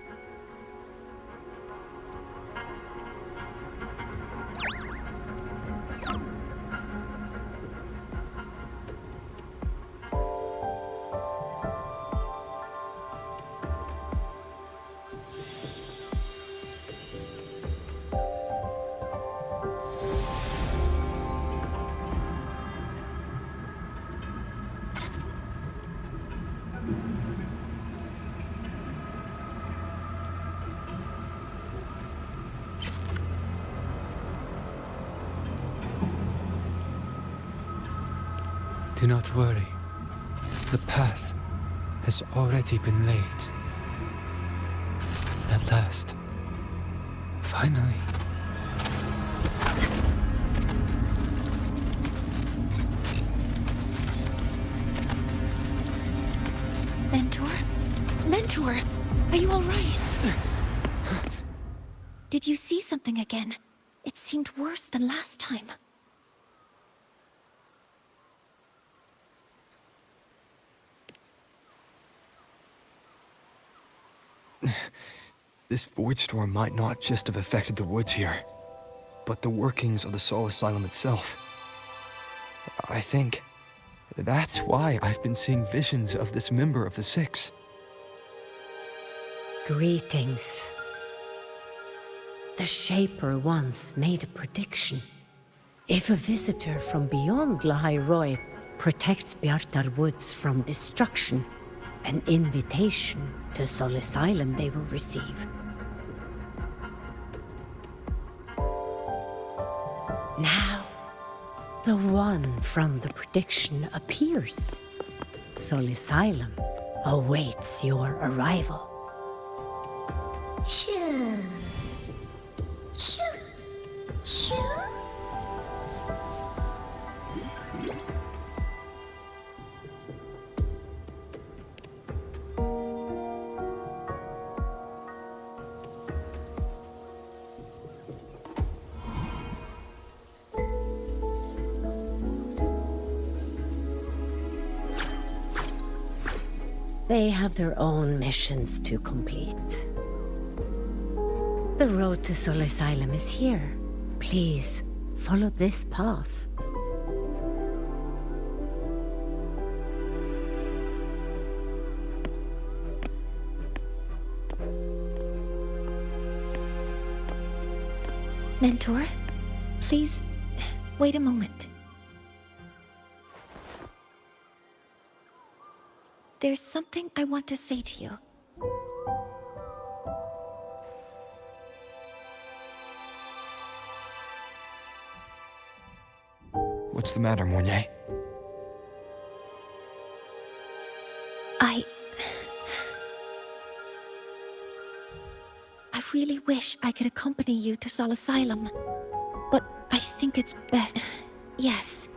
Do not worry. The path has already been laid. At last. Finally.
Mentor? Mentor! Are you alright? Did you see something again? It seemed worse than last time.
This void storm might not just have affected the woods here, but the workings of the Soul Asylum itself. I think that's why I've been seeing visions of this member of the Six.
Greetings. The Shaper once made a prediction. If a visitor from beyond Lahai Roy protects Bjartar Woods from destruction, an invitation to Soul Asylum they will receive. Now, the one from the prediction appears. Soul Asylum awaits your arrival.
Choo. Choo. Choo.
They have their own missions to complete. The road to Soul Asylum is here. Please, follow this path.
Mentor, please, wait a moment. There's something I want to say to you.
What's the matter, Mornye?
I really wish I could accompany you to Soul Asylum, but I think it's best. Yes.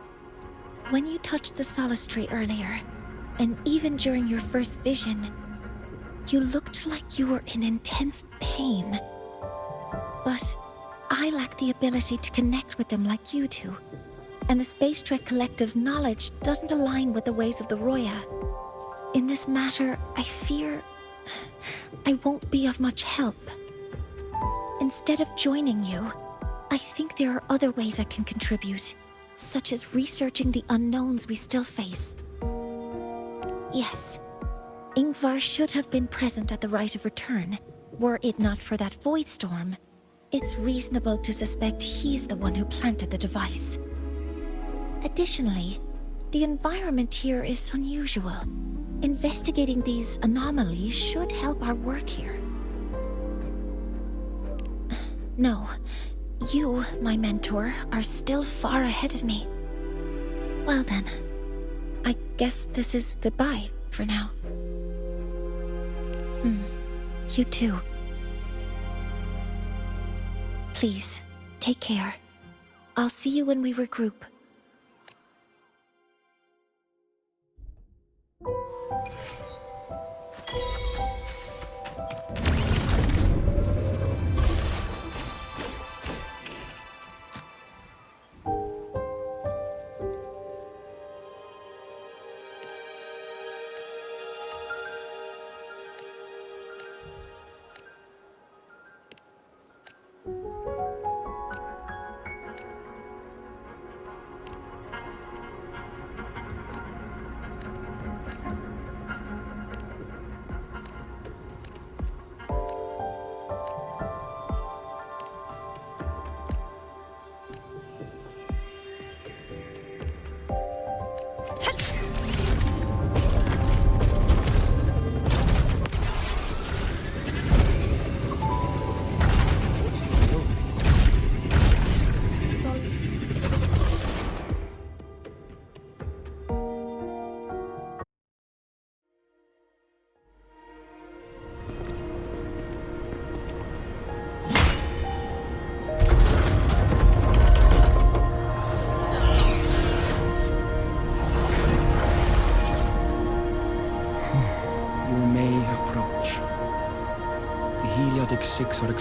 When you touched the Solace Tree earlier, and even during your first vision, you looked like you were in intense pain. But I lack the ability to connect with them like you do, and the Space Trek Collective's knowledge doesn't align with the ways of the Roya. In this matter, I fear I won't be of much help. Instead of joining you, I think there are other ways I can contribute, such as researching the unknowns we still face. Yes, Ingvar should have been present at the Rite of Return. Were it not for that void storm, it's reasonable to suspect he's the one who planted the device. Additionally, the environment here is unusual. Investigating these anomalies should help our work here. No, you, my mentor, are still far ahead of me. Well then, I guess this is goodbye for now. You too. Please, take care. I'll see you when we regroup.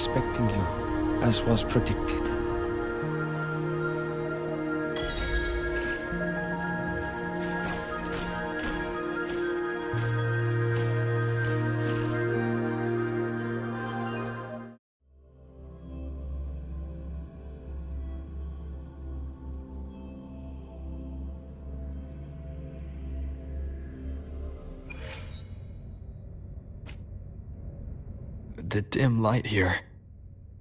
expecting you, as was predicted.
The dim light here.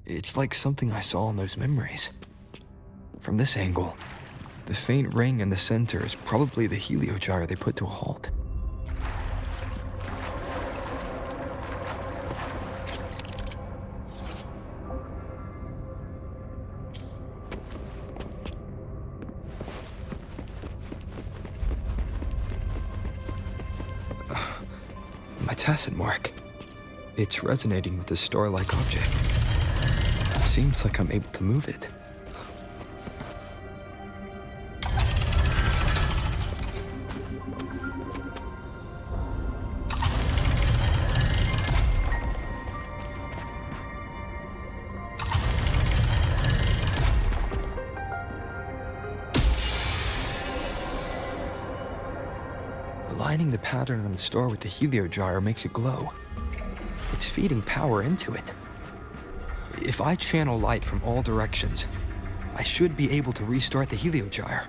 It's like something I saw in those memories. From this angle, the faint ring in the center is probably the heliogyre they put to a halt. My tacit mark. It's resonating with this star-like object. Seems like I'm able to move it. Aligning the pattern on the star with the heliogyre makes it glow. It's feeding power into it. If I channel light from all directions, I should be able to restart the heliogyre.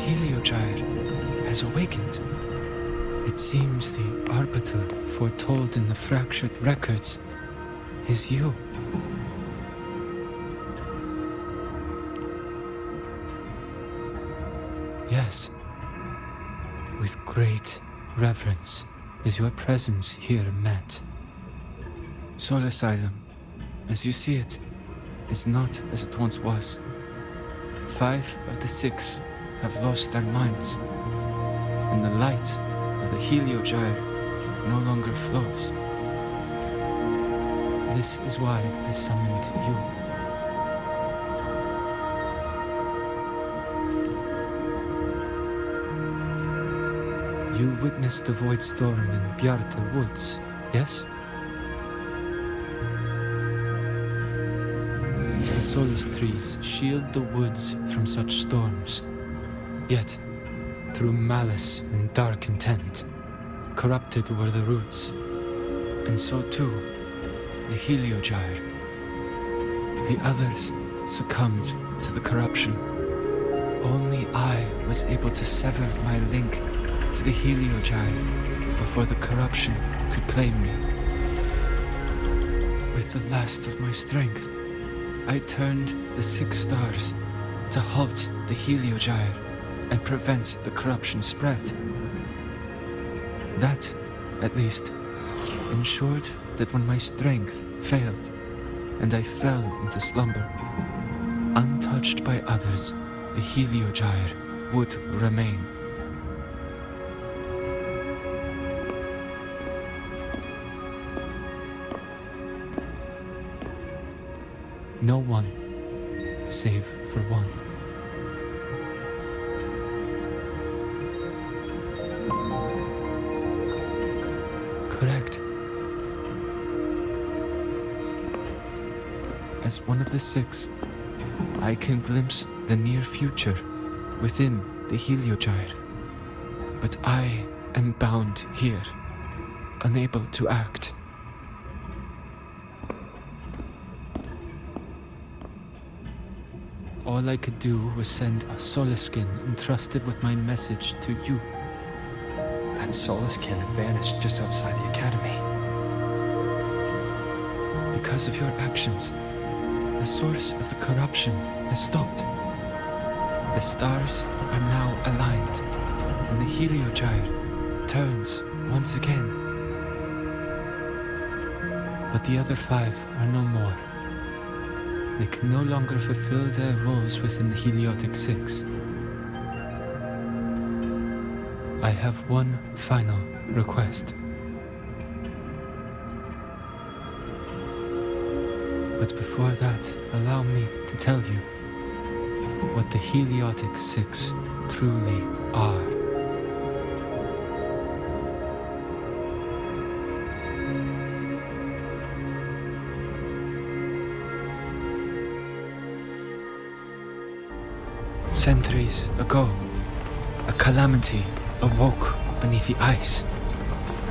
Heliogyre has awakened. It seems the arbiter foretold in the fractured records is you. Yes. With great reverence is your presence here met. Soul Asylum, as you see it, is not as it once was. 5 of the 6 have lost their minds, and the light of the heliogyre no longer flows. This is why I summoned you. You witnessed the void storm in Bjartar Woods, yes? solus trees shield the woods from such storms. Yet, through malice and dark intent, corrupted were the roots, and so too the Heliogyre. The others succumbed to the corruption. Only I was able to sever my link to the Heliogyre before the corruption could claim me. With the last of my strength, I turned the 6 stars to halt the Heliogyre and prevent the corruption spread. That, at least, ensured that when my strength failed and I fell into slumber, untouched by others, the Heliogyre would remain. No one, save for one. Correct. As one of the 6, I can glimpse the near future within the Heliogyre. But I am bound here, unable to act. All I could do was send a Solaskin entrusted with my message to you.
That Solaskin had vanished just outside the academy.
Because of your actions, the source of the corruption has stopped. The stars are now aligned, and the Heliogyre turns once again. But the other 5 are no more. They can no longer fulfill their roles within the Heliotic 6. I have one final request. But before that, allow me to tell you what the Heliotic 6 truly are. Centuries ago, a calamity awoke beneath the ice.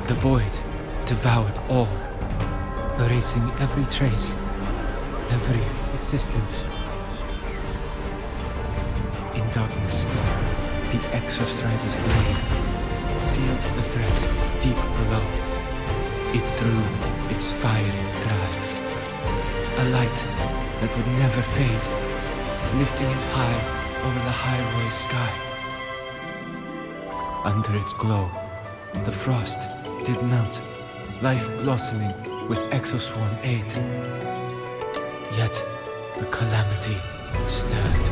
The void devoured all, erasing every trace, every existence. In darkness, the Exostrider's blade sealed the threat deep below. It drew its fiery drive, a light that would never fade, lifting it high over the highway sky. Under its glow, the frost did melt, life blossoming with exoswarm aid. Yet the calamity stirred,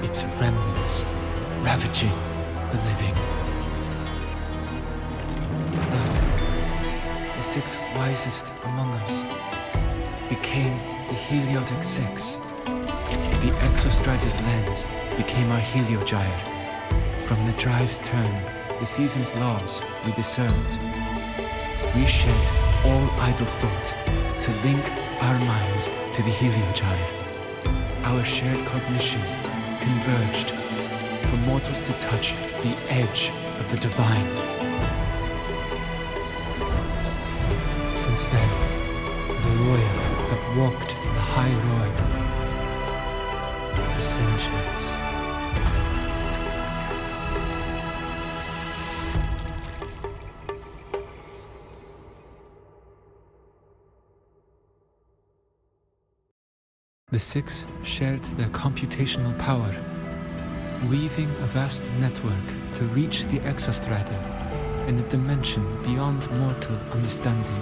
its remnants ravaging the living. Thus, the 6 wisest among us became the Heliotic 6. The Exostrider's lens became our Heliogyre. From the drive's turn, the season's laws we discerned. We shed all idle thought to link our minds to the Heliogyre. Our shared cognition converged for mortals to touch the edge of the divine. Since then, the Roya have walked the high road for centuries. The 6 shared their computational power, weaving a vast network to reach the Exostrata in a dimension beyond mortal understanding.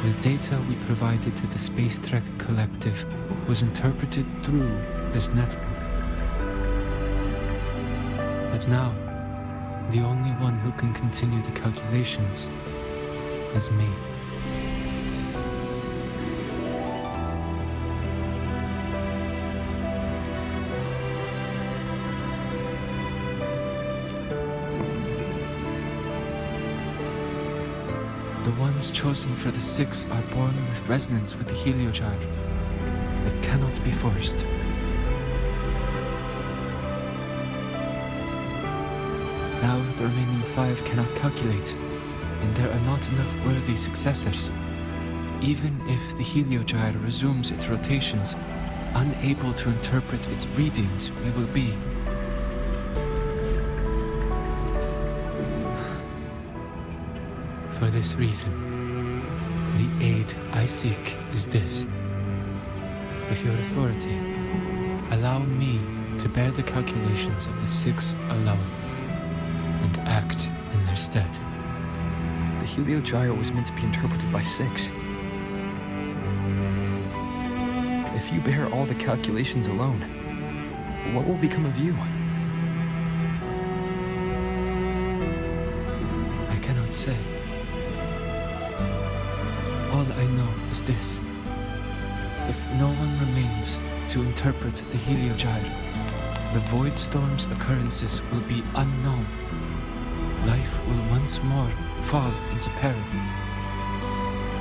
The data we provided to the Space Trek Collective was interpreted through this network. But now, the only one who can continue the calculations is me. The ones chosen for the 6 are born with resonance with the Heliogyre, It cannot be forced. Now the remaining 5 cannot calculate, and there are not enough worthy successors. Even if the heliogyre resumes its rotations, unable to interpret its readings, we will be. For this reason, the aid I seek is this. With your authority, allow me to bear the calculations of the 6 alone, and act in their stead.
The heliogyre was meant to be interpreted by 6. If you bear all the calculations alone, what will become of you?
I cannot say. All I know is this. If no one remains to interpret the heliogyre, the void storm's occurrences will be unknown. Life will once more fall into peril.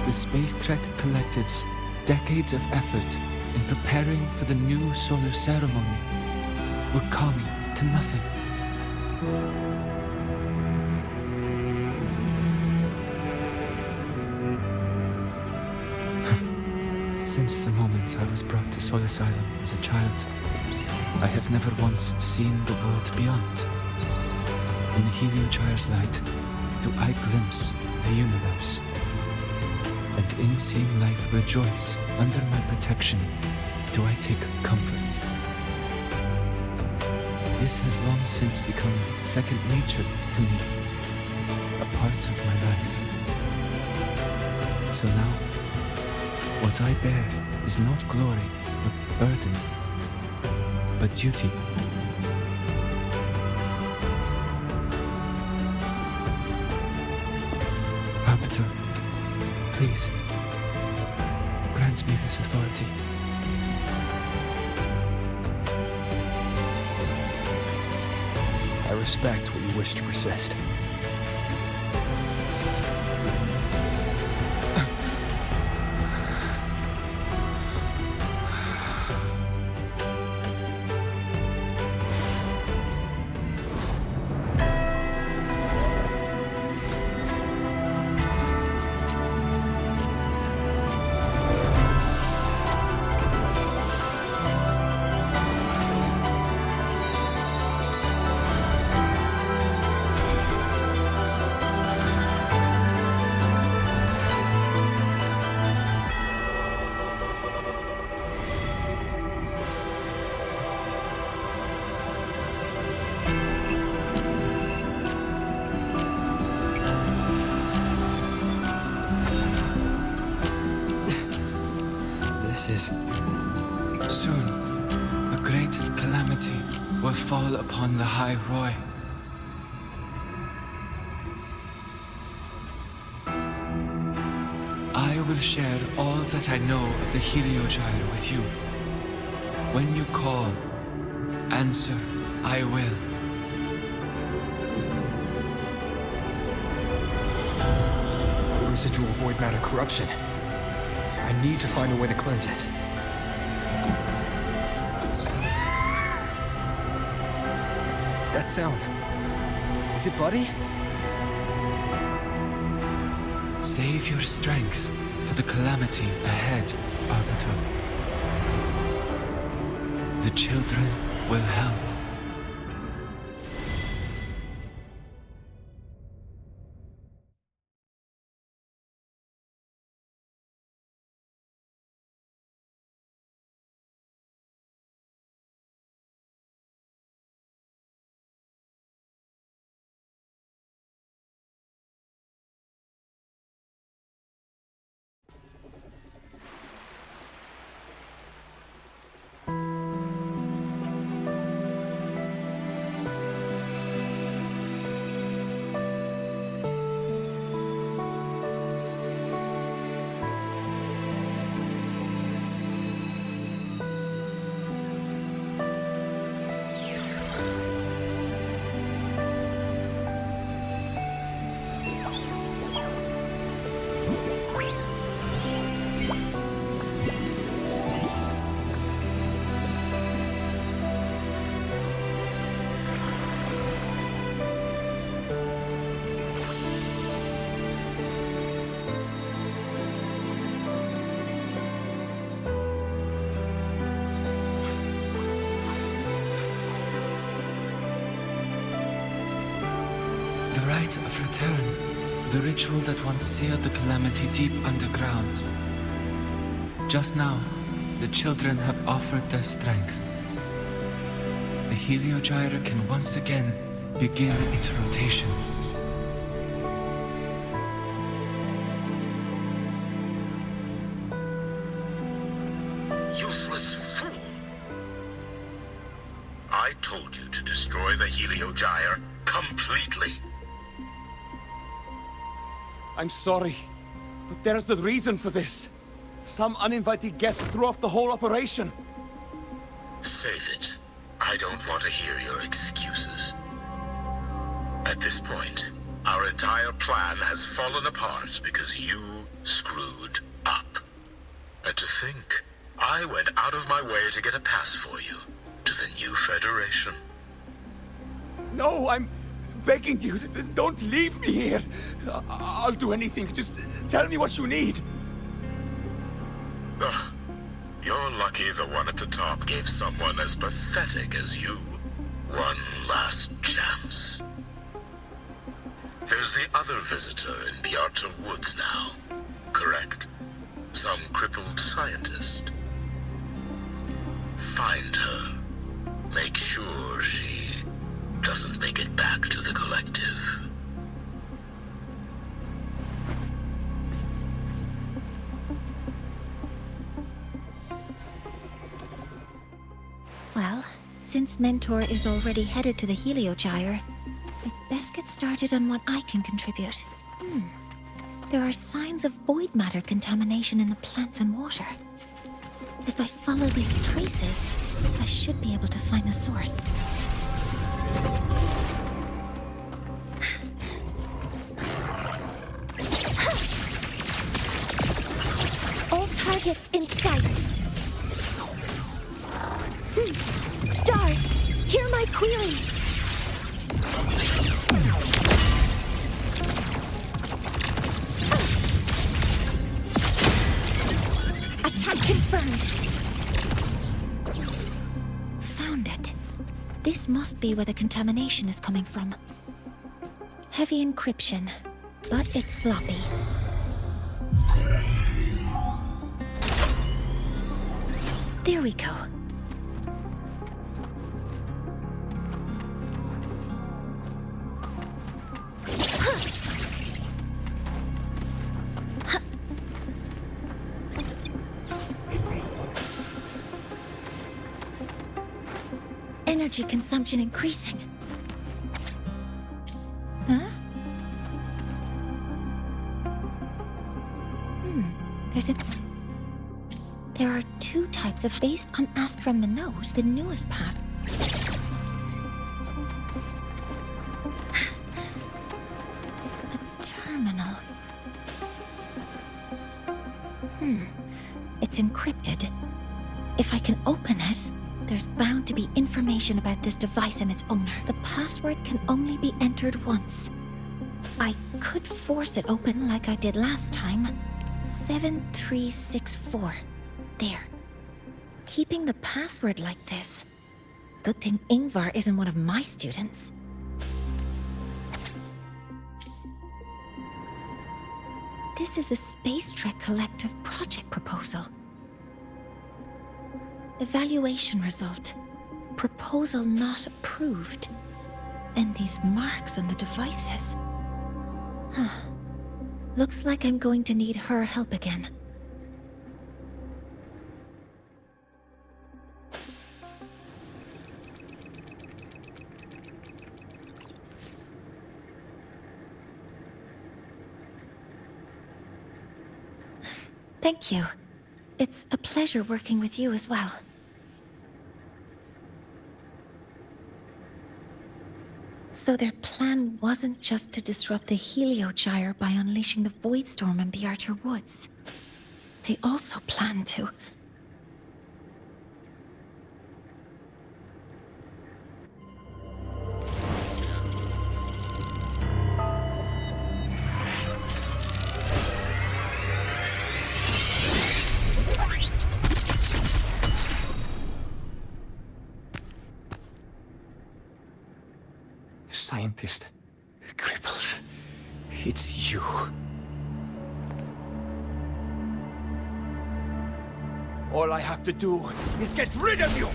The Space Trek Collective's decades of effort in preparing for the new solar ceremony will come to nothing. Since the moment I was brought to Sol Asylum as a child, I have never once seen the world beyond. In the heliogyre's light, do I glimpse the universe. And in seeing life rejoice under my protection, do I take comfort. This has long since become second nature to me, a part of my life. So now, what I bear is not glory or burden, but duty. Arbiter, please, grant me this authority.
I respect what you wish to persist.
Soon, a great calamity will fall upon the High Roy. I will share all that I know of the heliogyre with you. When you call, answer, I will.
Residual void matter corruption. I need to find a way to cleanse it. That sound. Is it Buddy?
Save your strength for the calamity ahead, Arbiter. The children will help. rite of return. The ritual that once sealed the calamity deep underground. Just now, the children have offered their strength. The Heliogyre can once again begin its rotation.
Useless fool! I told you to destroy the Heliogyre completely.
I'm sorry, but there's a reason for this. Some uninvited guests threw off the whole operation.
Save it. I don't want to hear your excuses. At this point, our entire plan has fallen apart because you screwed up. And to think, I went out of my way to get a pass for you to the new Federation.
No, I'm begging you, don't leave me here. I'll do anything, just tell me what you need.
Ugh. You're lucky the one at the top gave someone as pathetic as you one last chance. There's the other visitor in Bjartur Woods now, correct? Some crippled scientist. Find her. Make sure she doesn't make it back to the collective.
Well, since Mentor is already headed to the Heliogyre, I'd best get started on what I can contribute. There are signs of void matter contamination in the plants and water. If I follow these traces, I should be able to find the source. All targets in sight. Stars, hear my queries. Attack confirmed. Found it. This must be where the contamination is coming from. Heavy encryption, but it's sloppy. There we go. Energy consumption increasing. Huh? There are two types of based on asked from the nose, the newest pass. A terminal. It's encrypted. If I can open it, there's bound to be information about this device and its owner. The password can only be entered once. I could force it open like I did last time. 7364. There. Keeping the password like this. Good thing Ingvar isn't one of my students. This is a Space Trek Collective project proposal. Evaluation result. Proposal not approved. And these marks on the devices. Looks like I'm going to need her help again. Thank you. It's a pleasure working with you as well. So their plan wasn't just to disrupt the Heliogyre by unleashing the Void Storm in Bjartur Woods. They also planned to...
Scientist crippled.
It's you. All I have to do is get rid of you!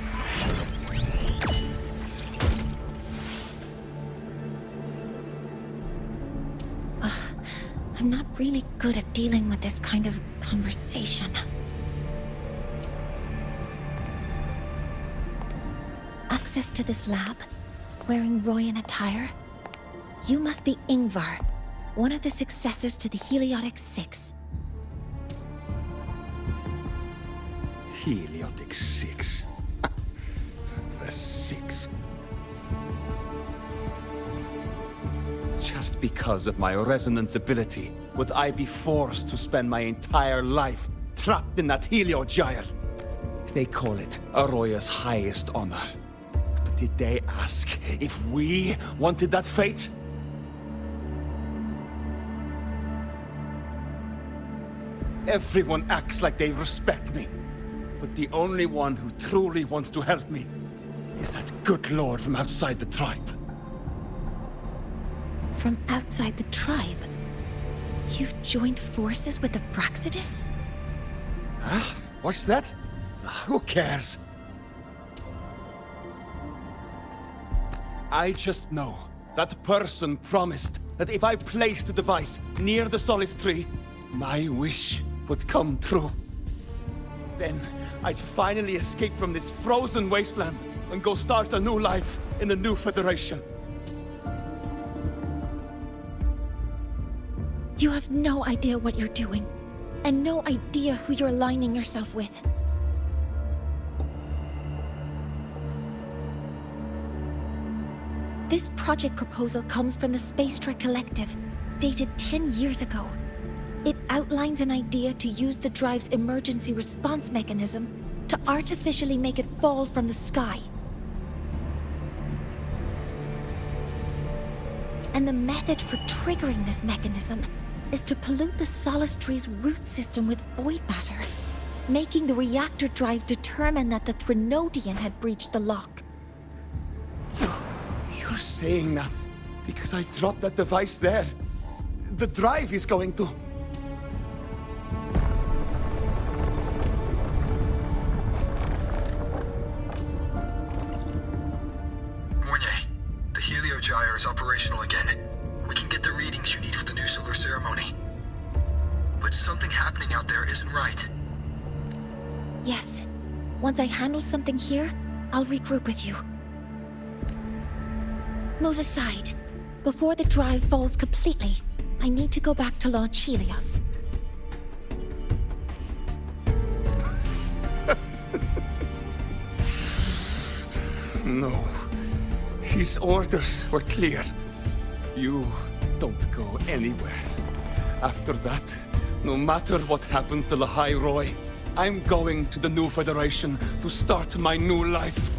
I'm not really good at dealing with this kind of conversation. Access to this lab, wearing Royan attire? You must be Ingvar, one of the successors to the Heliotic Six.
Heliotic Six. The Six. Just because of my resonance ability, would I be forced to spend my entire life trapped in that Heliogyre? They call it Aroya's highest honor. But did they ask if we wanted that fate? Everyone acts like they respect me. But the only one who truly wants to help me is that good lord from outside the tribe.
From outside the tribe? You've joined forces with the Fraxidus?
Huh? What's that? Who cares? I just know that person promised that if I placed the device near the Solace Tree, my wish would come true. Then I'd finally escape from this frozen wasteland and go start a new life in the new Federation.
You have no idea what you're doing, and no idea who you're aligning yourself with. This project proposal comes from the Space Trek Collective, dated 10 years ago. It outlines an idea to use the drive's emergency response mechanism to artificially make it fall from the sky. And the method for triggering this mechanism is to pollute the Solace Tree's root system with void matter, making the reactor drive determine that the Threnodian had breached the lock.
You're saying that because I dropped that device there. The drive is going to...
Mornye, the Heliogyre is operational again. We can get the readings you need for the new solar ceremony. But something happening out there isn't right.
Yes. Once I handle something here, I'll regroup with you. Move aside. Before the drive falls completely, I need to go back to launch Helios.
No. His orders were clear. You don't go anywhere. After that, no matter what happens to Lahai Roy, I'm going to the new Federation to start my new life.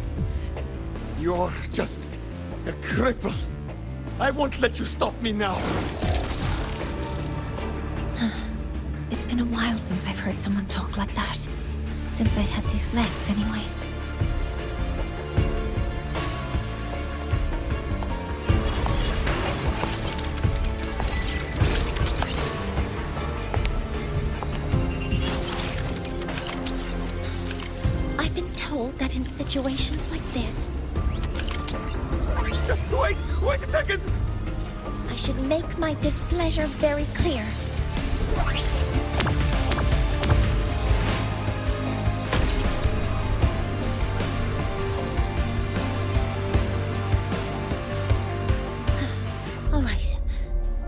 You're just a cripple. I won't let you stop me now.
It's been a while since I've heard someone talk like that. Since I had these legs, anyway. I've been told that in situations like this...
Wait a second!
I should make my displeasure very clear. All right.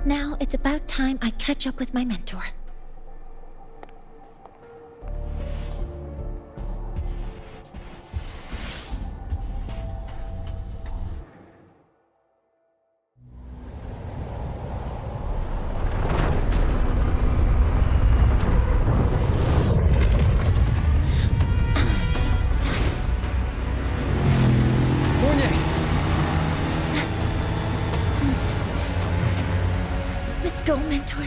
Now it's about time I catch up with my mentor. Let's go, mentor.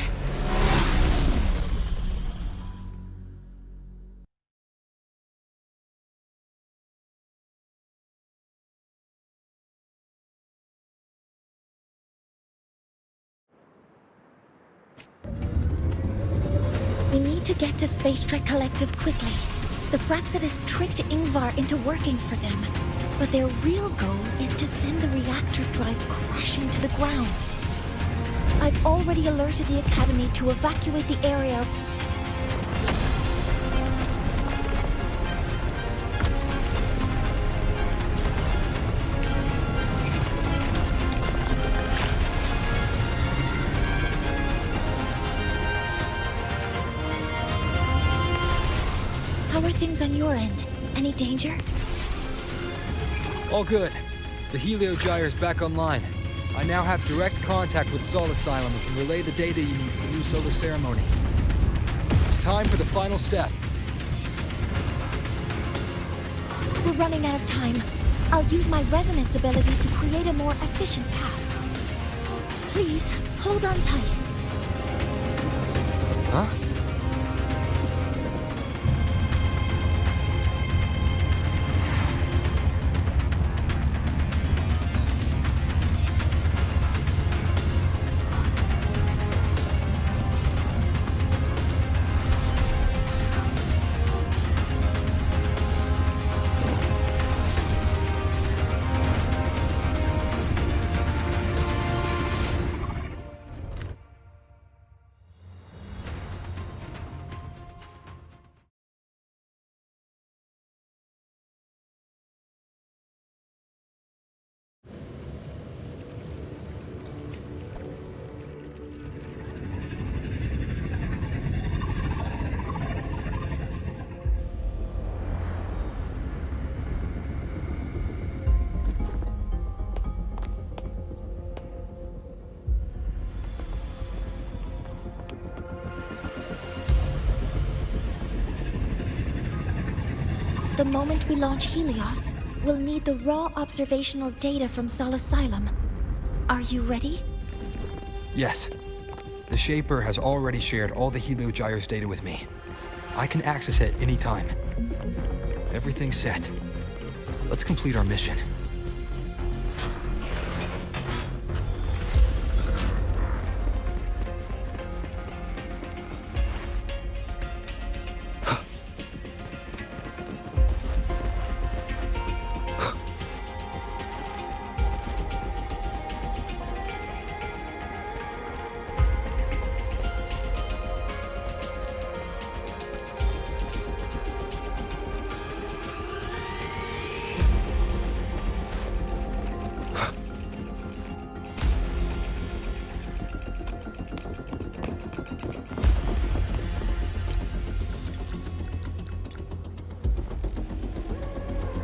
need to get to Space Trek Collective quickly. The Fraxidus tricked Ingvar into working for them, but their real goal is to send the reactor drive crashing to the ground. I've already alerted the Academy to evacuate the area. How are things on your end? Any danger?
All good. The Heliogyre's back online. I now have direct contact with Sol Asylum and can relay the data you need for the new solar ceremony. It's time for the final step.
We're running out of time. I'll use my resonance ability to create a more efficient path. Please, hold on tight.
Huh?
The moment we launch Helios, we'll need the raw observational data from Sol Asylum. Are you ready?
Yes. The Shaper has already shared all the Heliogyre's data with me. I can access it anytime. Everything's set. Let's complete our mission.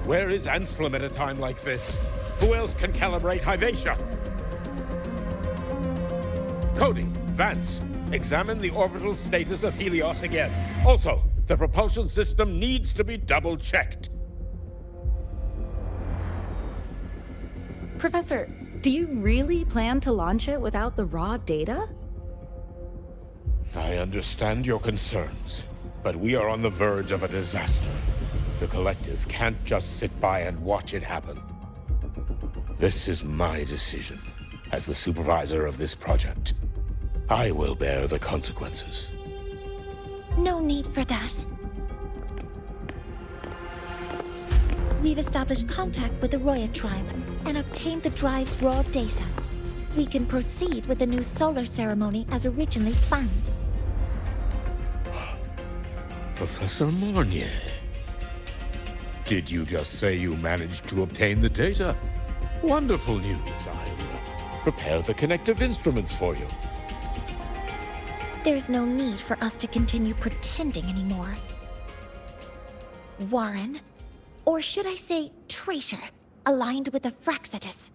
Where is Anselm at a time like this? Who else can calibrate Hyvatia? Cody, Vance, examine the orbital status of Helios again. Also, the propulsion system needs to be double-checked.
Professor, do you really plan to launch it without the raw data?
I understand your concerns, but we are on the verge of a disaster. The Collective can't just sit by and watch it happen. This is my decision. As the supervisor of this project, I will bear the consequences.
No need for that. We've established contact with the Roya tribe and obtained the drive's raw data. We can proceed with the new solar ceremony as originally planned.
Professor Mornye, did you just say you managed to obtain the data? Wonderful news. I'll prepare the connective instruments for you.
There's no need for us to continue pretending anymore. Warren, or should I say traitor, aligned with the Fraxidus.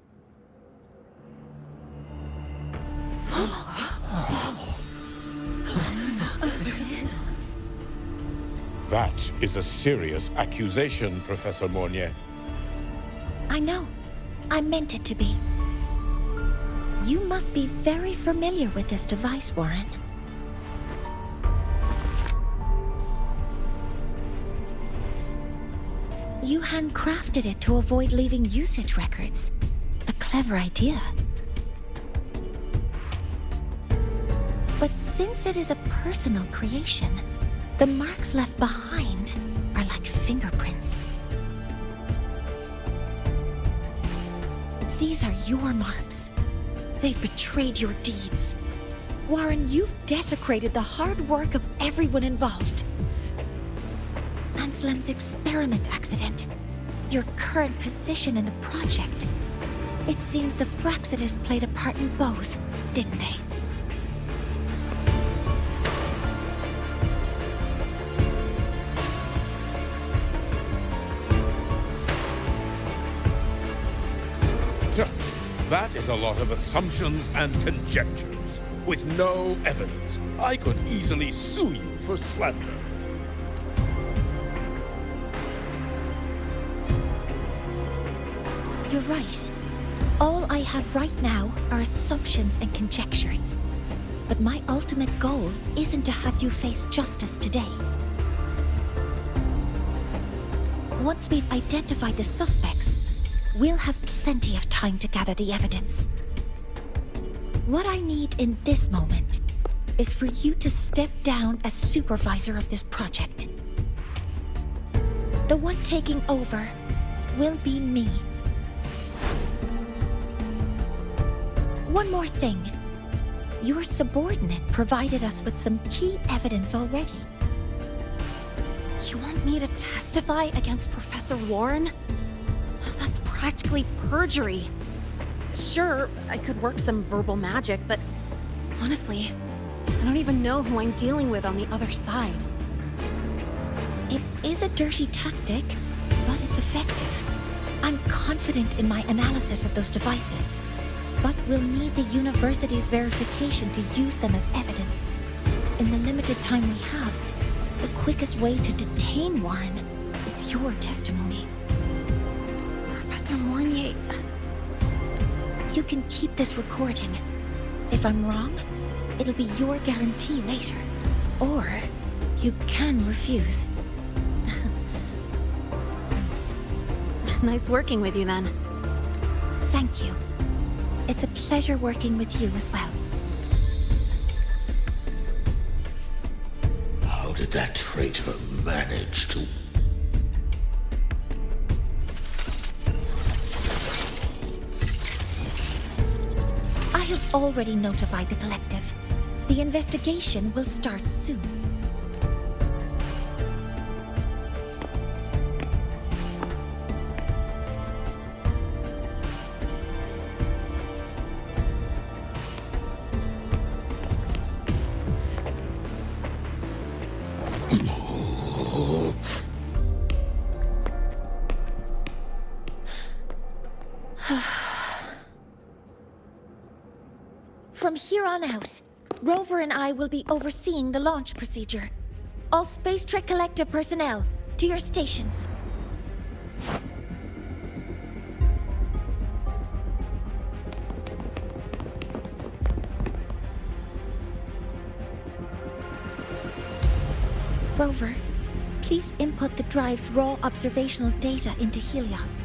That is a serious accusation, Professor Mornye.
I know. I meant it to be. You must be very familiar with this device, Warren. You handcrafted it to avoid leaving usage records. A clever idea. But since it is a personal creation, The marks left behind are like fingerprints. These are your marks. They've betrayed your deeds. Warren, you've desecrated the hard work of everyone involved. Anselm's experiment accident. Your current position in the project. It seems the Fraxidus played a part in both, didn't they?
That is a lot of assumptions and conjectures, with no evidence. I could easily sue you for slander.
You're right. All I have right now are assumptions and conjectures. But my ultimate goal isn't to have you face justice today. Once we've identified the suspects, we'll have plenty of time to gather the evidence. What I need in this moment is for you to step down as supervisor of this project. The one taking over will be me. One more thing. Your subordinate provided us with some key evidence already.
You want me to testify against Professor Warren? That's practically perjury. Sure, I could work some verbal magic, but honestly, I don't even know who I'm dealing with on the other side.
It is a dirty tactic, but it's effective. I'm confident in my analysis of those devices, but we'll need the university's verification to use them as evidence. In the limited time we have, the quickest way to detain Warren is your testimony.
Professor Mornye...
You can keep this recording. If I'm wrong, it'll be your guarantee later. Or you can refuse.
Nice working with you then.
Thank you. It's a pleasure working with you as well.
How did that traitor manage to...
I have already notified the collective. The investigation will start soon. From here on out, Rover and I will be overseeing the launch procedure. All Space Trek Collective personnel, to your stations. Rover, please input the drive's raw observational data into Helios.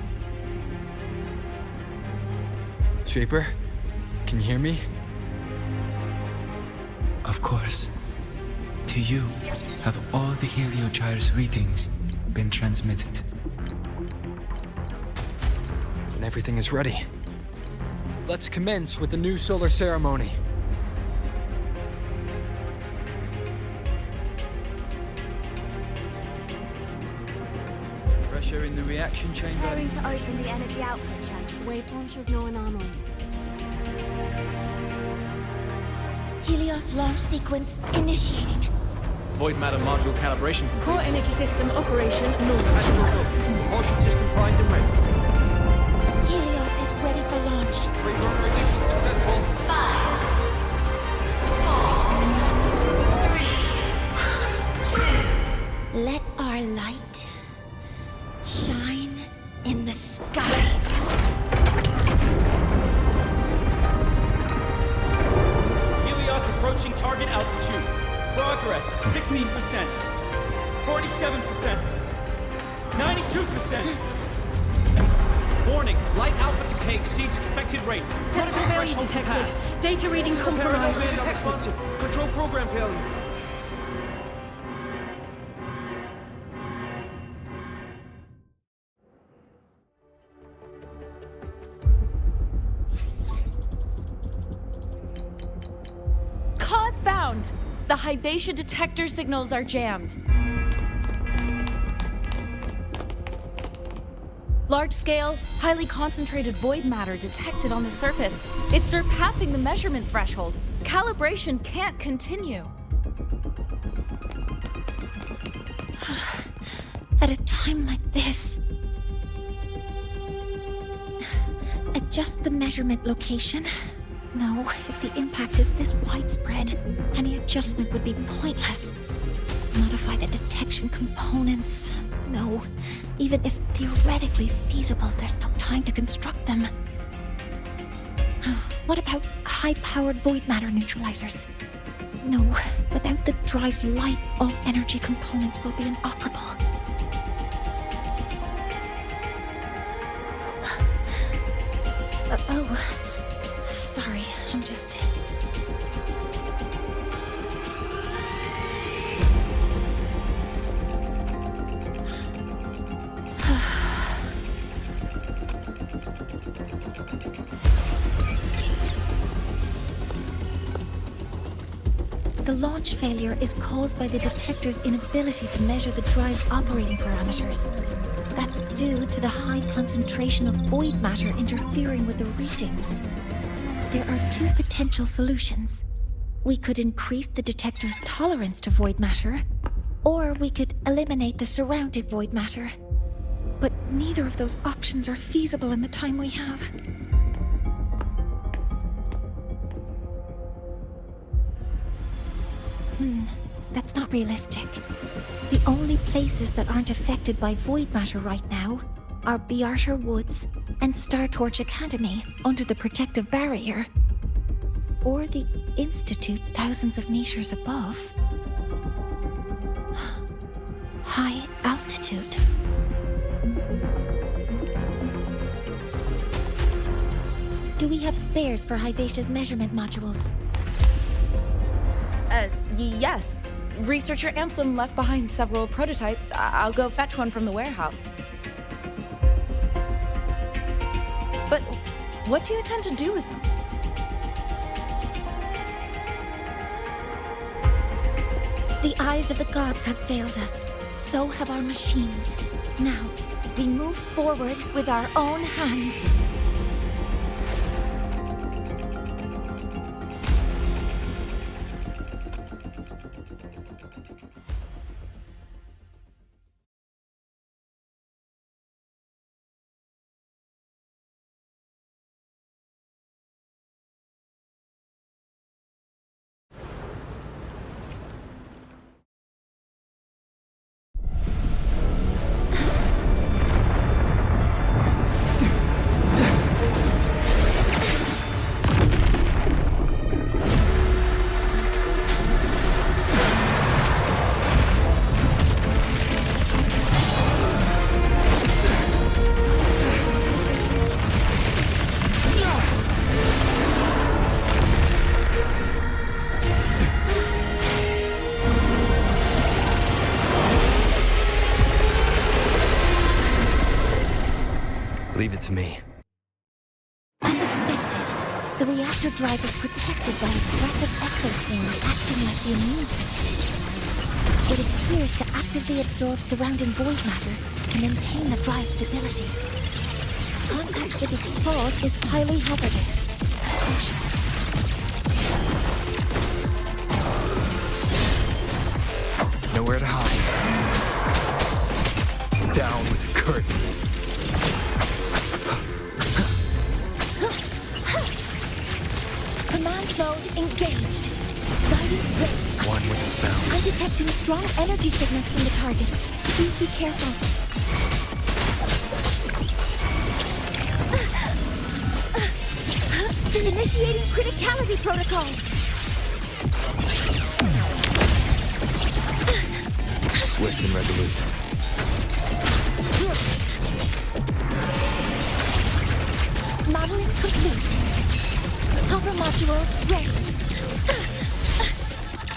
Shaper, can you hear me?
Of course. To you, have all the Heliogyre's readings been transmitted?
Then everything is ready. Let's commence with the new solar ceremony. Pressure in the reaction chamber.
Preparing to open the energy output channel. Waveform shows no anomalies.
Helios launch sequence initiating.
Void matter module calibration complete.
Core energy system operation normal.
Astrals open. Propulsion system primed and ready.
Helios is ready for launch.
Reburner ignition successful.
5, 4, 3, 2. Let our light shine in the sky.
Approaching target altitude. Progress 16%. 47%. 92%. Warning, light alpha decay exceeds expected rates.
Sensor failure detected. Data reading compromised.
Control program failure.
ground. The Hyvatia detector signals are jammed. Large-scale, highly concentrated void matter detected on the surface. It's surpassing the measurement threshold. Calibration can't continue.
At a time like this... Adjust the measurement location. No, if the impact is this widespread, any adjustment would be pointless. Modify the detection components. No, even if theoretically feasible, there's no time to construct them. What about high-powered void matter neutralizers? No, without the drive's light, all energy components will be inoperable. Oh, sorry, I'm just... The launch failure is caused by the detector's inability to measure the drive's operating parameters. That's due to the high concentration of void matter interfering with the readings. There are two potential solutions. We could increase the detector's tolerance to void matter, or we could eliminate the surrounding void matter. But neither of those options are feasible in the time we have. That's not realistic. The only places that aren't affected by void matter right now are Bearter Woods and Star Torch Academy under the protective barrier, or the Institute thousands of meters above. High altitude. Do we have spares for Hyvatia's measurement modules?
Yes. Researcher Anselm left behind several prototypes. I'll go fetch one from the warehouse. But what do you intend to do with them?
The eyes of the gods have failed us. So have our machines. Now, we move forward with our own hands.
Leave it to me.
As expected, the reactor drive is protected by a aggressive exoswing acting like the immune system. It appears to actively absorb surrounding void matter to maintain the drive's stability. Contact with its claws is highly hazardous. Cautious.
Nowhere to hide. Down with the curtain.
Command mode engaged. Guidance ready.
One with the sound.
I'm detecting strong energy signals from the target. Please be careful. Still initiating criticality protocol.
Swift and resolute.
Modeling complete. Hover modules ready.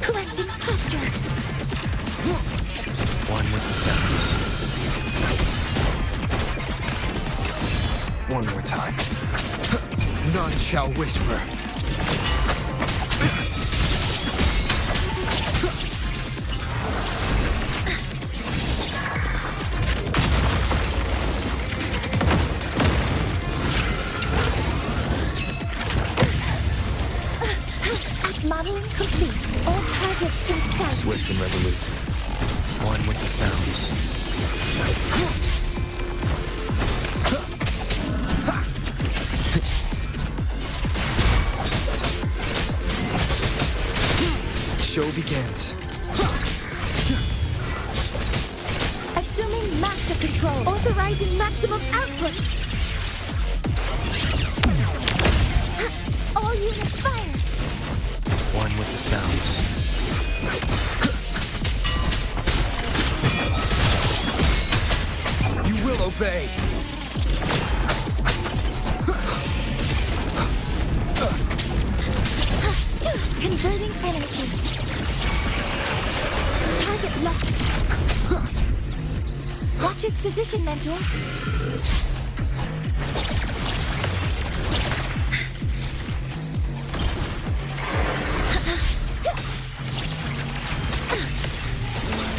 Correcting posture.
One with the sound. One more time. None shall whisper.
and south.
Swift and resolute. One with the sounds. Show begins.
Assuming master control. Authorizing maximum output. All units fire.
One with the sounds. You will obey.
Converting energy. Target locked. Watch its position, Mentor.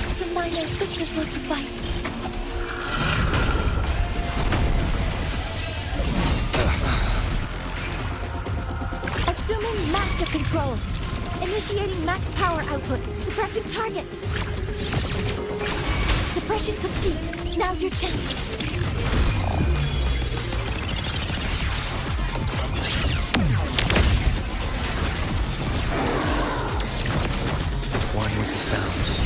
Some minor fixes will suffice. Assuming master control. Initiating max power output. Suppressing target. Suppression complete. Now's your chance.
One with the sounds.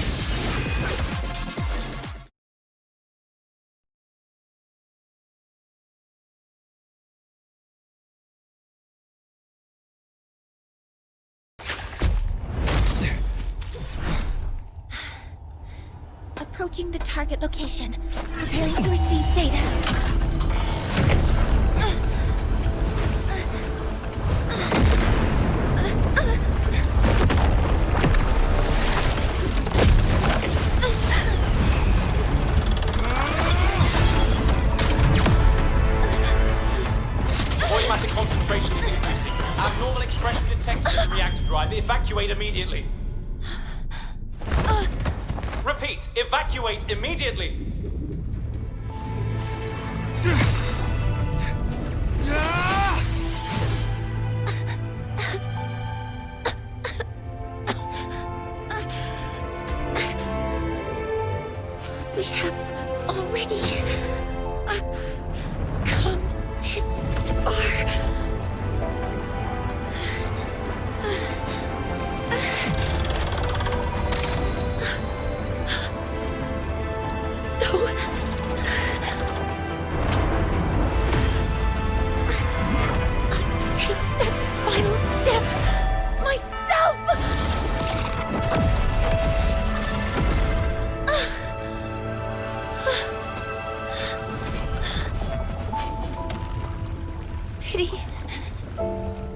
Approaching the target location. Preparing to receive data.
Void matter concentration is increasing. Abnormal expression detected in the reactor drive. Evacuate immediately. Repeat, evacuate immediately.
We have already come this far.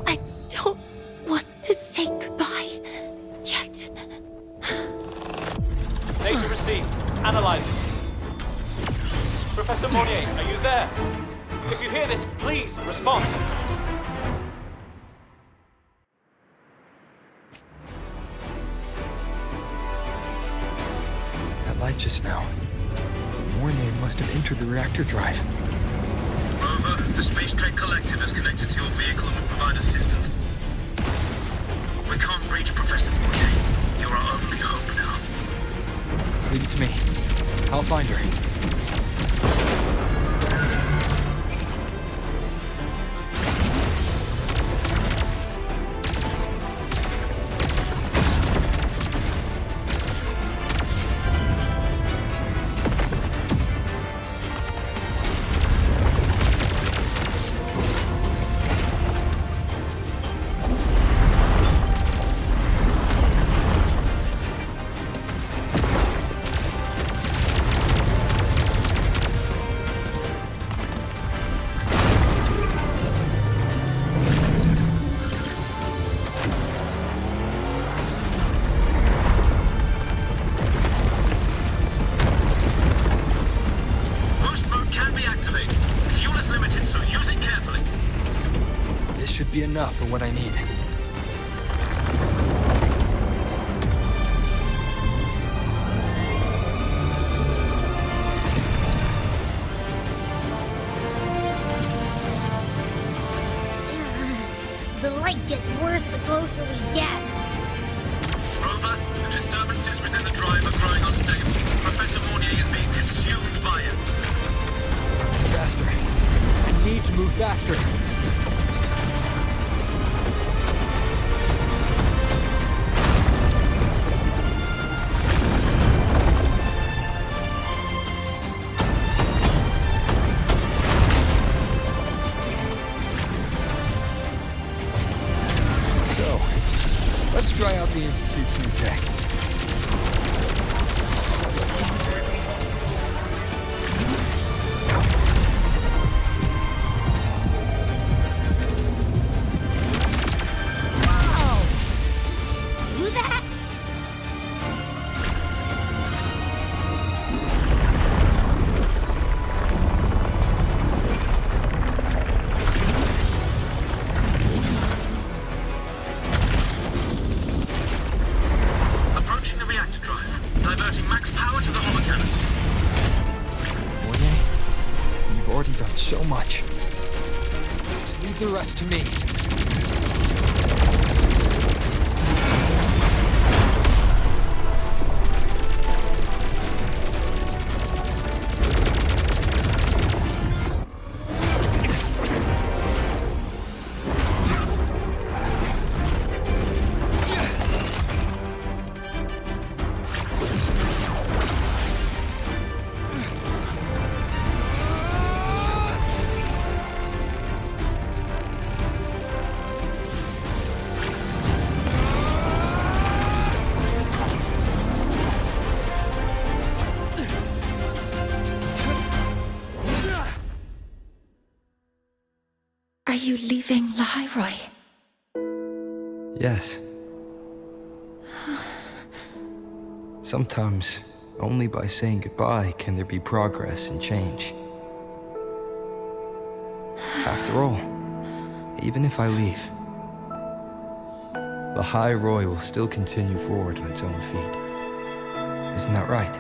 I don't want to say goodbye yet.
Data received. Analyzing. Professor Mornye, are you there? If you hear this, please respond.
That light just now. Mornye must have entered the reactor drive.
Over. The Space Trek Collective has connected to your vehicle and will provide assistance. We can't reach Professor Mornye. You're our only hope now.
Leave it to me. I'll find her. Should be enough for what I need.
The light gets worse the closer we get.
Rover, the drive are growing unstable. Professor Mornye is being consumed by it.
Faster. I need to move faster. Let's try out the Institute's new tech.
Whoa! Do that?
Approaching the reactor drive. Diverting max power to the holo cannons.
Mornye, you've already done so much. Just leave the rest to me.
Are you leaving Lahairoi?
Yes. Sometimes, only by saying goodbye can there be progress and change. After all, even if I leave, Lahairoi will still continue forward on its own feet. Isn't that right?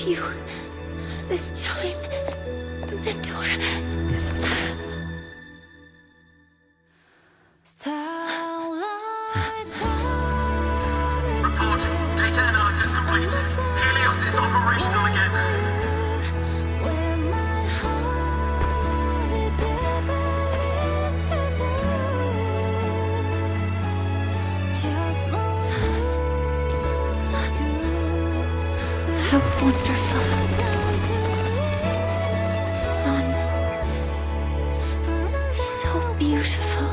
You this time, Mentor.
Reporting. Data analysis complete. Helios is operational again.
How wonderful. Sun. So beautiful.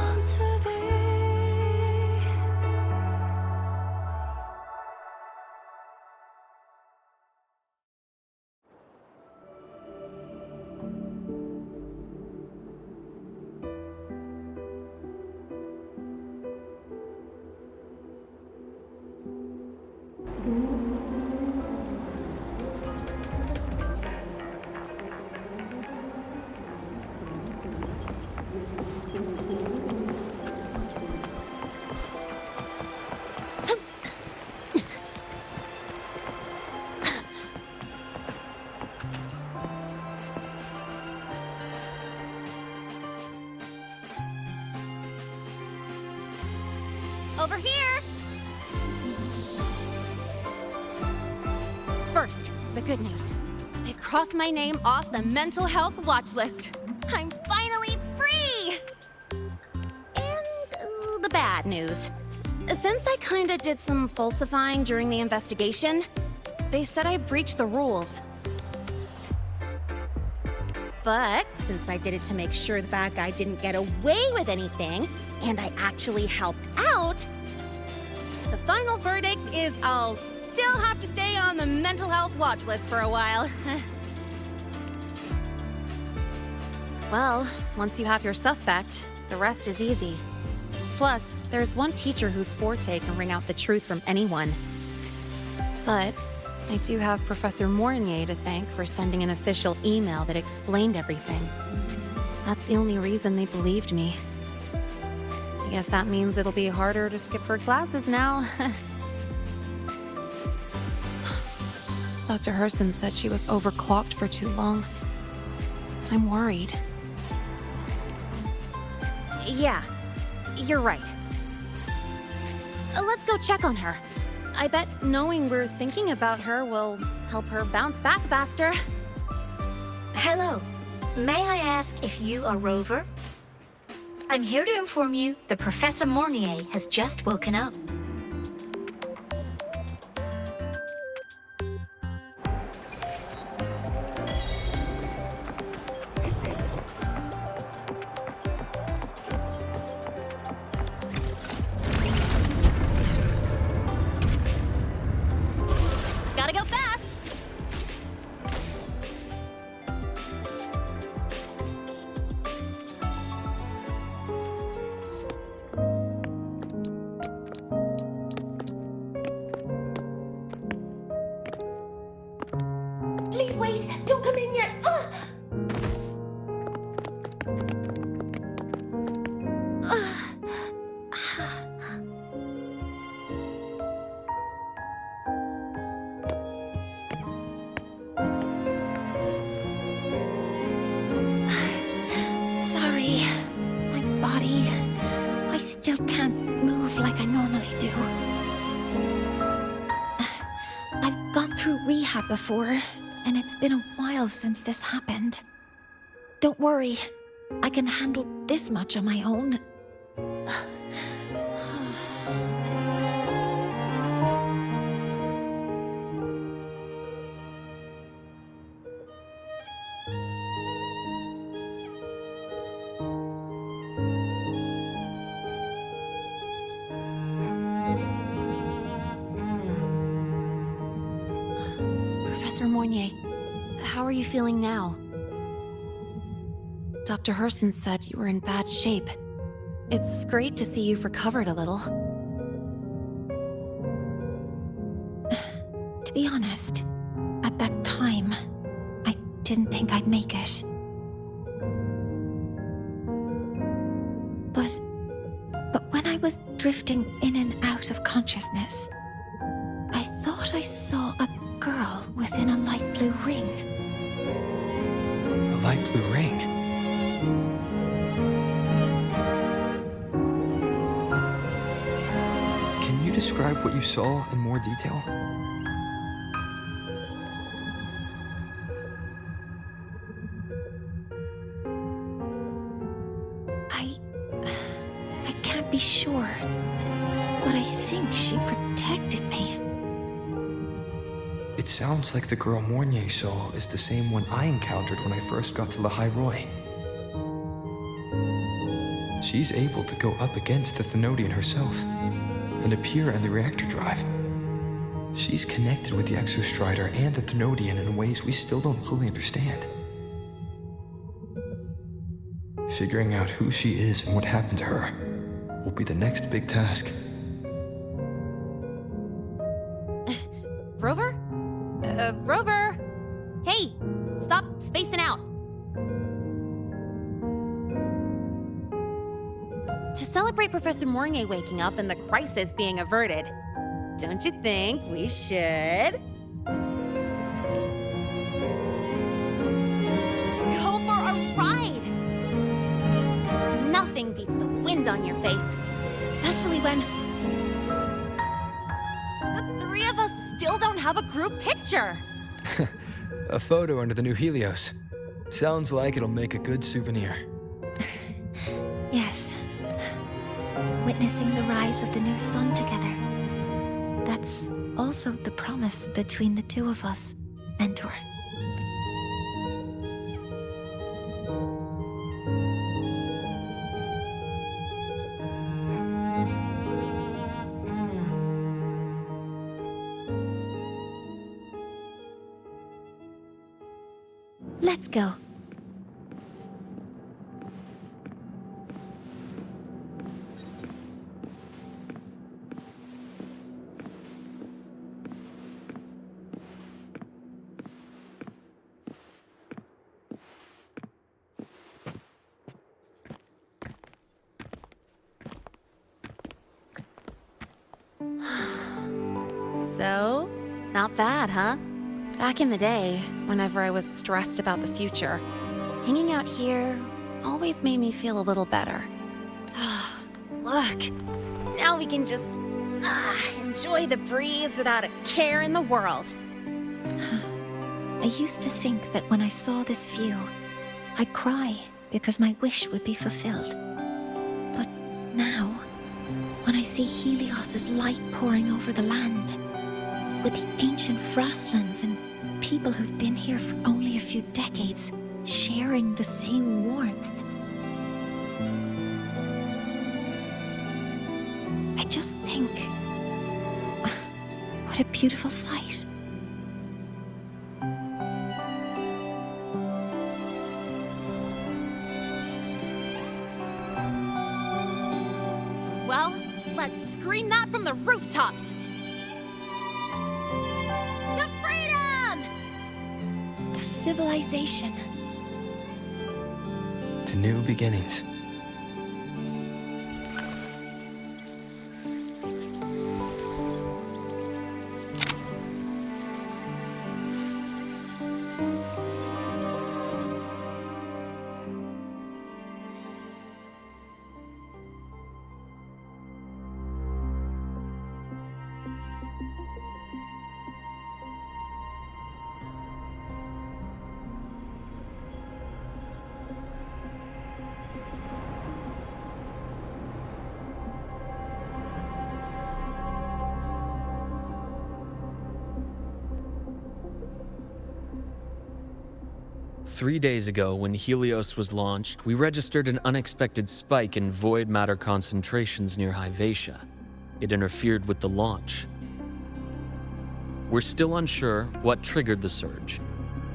Over here! First, the good news. They've crossed my name off the mental health watch list. I'm finally free! And the bad news. Since I kinda did some falsifying during the investigation, they said I breached the rules. But since I did it to make sure the bad guy didn't get away with anything, and I actually helped out, the final verdict is I'll still have to stay on the mental health watch list for a while. Well, once you have your suspect, the rest is easy. Plus, there's one teacher whose forte can wring out the truth from anyone. But I do have Professor Mornye to thank for sending an official email that explained everything. That's the only reason they believed me. I guess that means it'll be harder to skip her classes now. Dr. Herson said she was overclocked for too long. I'm worried. Yeah, you're right. Let's go check on her. I bet knowing we're thinking about her will help her bounce back faster.
Hello. May I ask if you are Rover? I'm here to inform you that Professor Mornye has just woken up.
Gotta go fast!
Please wait! Don't come in yet! Ugh!
Sorry. My body. I still can't move like I normally do. I've gone through rehab before, and it's been a while since this happened. Don't worry. I can handle this much on my own.
Professor Mornye, how are you feeling now? Dr. Herson said you were in bad shape. It's great to see you've recovered a little.
To be honest, at that time, I didn't think I'd make it. But when I was drifting in and out of consciousness, I thought I saw a girl within a light blue ring.
A light blue ring? Can you describe what you saw in more detail?
I can't be sure, but I think she protected me.
It sounds like the girl Mornye saw is the same one I encountered when I first got to Lahai Roi. She's able to go up against the Thenodian herself and appear in the reactor drive. She's connected with the Exostrider and the Thenodian in ways we still don't fully understand. Figuring out who she is and what happened to her will be the next big task.
Rover? Rover! Hey! Stop spacing out! To celebrate Professor Mornye waking up and the crisis being averted, don't you think we should go for a ride? Nothing beats the wind on your face, especially when the three of us still don't have a group picture.
A photo under the new Helios. Sounds like it'll make a good souvenir.
Yes. Witnessing the rise of the new sun together. That's also the promise between the two of us, Mentor. Let's go.
So, not bad, huh? Back in the day, whenever I was stressed about the future, hanging out here always made me feel a little better. Look, now we can just enjoy the breeze without a care in the world.
I used to think that when I saw this view, I'd cry because my wish would be fulfilled. But now, when I see Helios's light pouring over the land, with the ancient frostlands and people who've been here for only a few decades sharing the same warmth, I just think, what a beautiful sight.
Well, let's scream that from the rooftops! To freedom!
To civilization.
To new beginnings.
Three days ago, when Helios was launched, we registered an unexpected spike in void matter concentrations near Hyvatia. It interfered with the launch. We're still unsure what triggered the surge,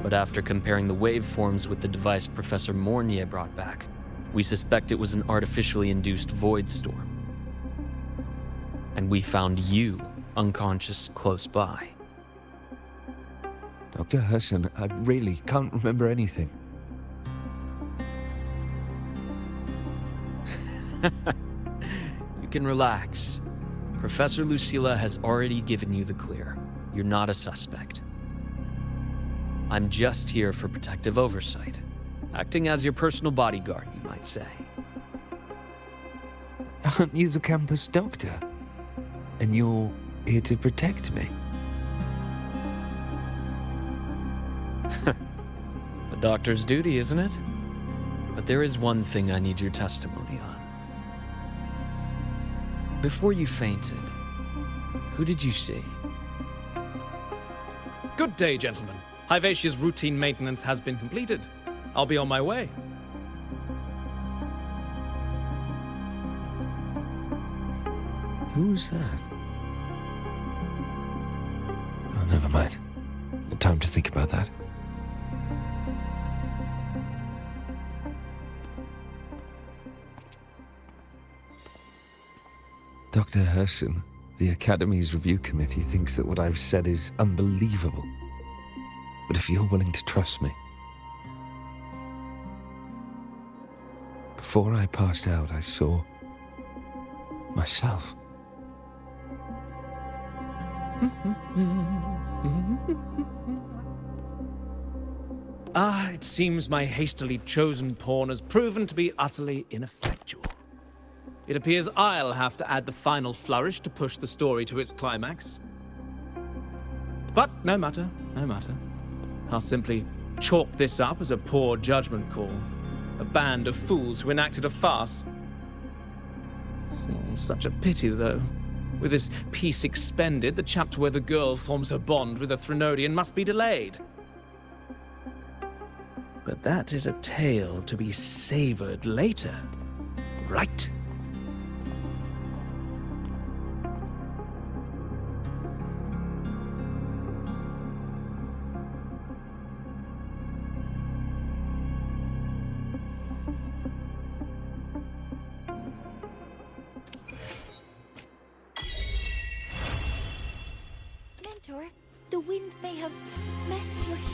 but after comparing the waveforms with the device Professor Mornye brought back, we suspect it was an artificially induced void storm. And we found you unconscious close by.
Dr. Herson, I really can't remember anything.
You can relax. Professor Lucilla has already given you the clear. You're not a suspect. I'm just here for protective oversight, acting as your personal bodyguard, you might say.
Aren't you the campus doctor? And you're here to protect me?
A doctor's duty, isn't it? But there is one thing I need your testimony on. Before you fainted, who did you see?
Good day, gentlemen. Hyvatia's routine maintenance has been completed. I'll be on my way.
Who's that? Oh, never mind. No time to think about that. Dr. Herson, the Academy's review committee thinks that what I've said is unbelievable. But if you're willing to trust me... Before I passed out, I saw... myself.
It seems my hastily chosen pawn has proven to be utterly ineffectual. It appears I'll have to add the final flourish to push the story to its climax. But no matter, no matter. I'll simply chalk this up as a poor judgment call. A band of fools who enacted a farce. Oh, such a pity, though. With this piece expended, the chapter where the girl forms her bond with a Threnodian must be delayed. But that is a tale to be savored later, right?
Mentor, the wind may have messed your hair.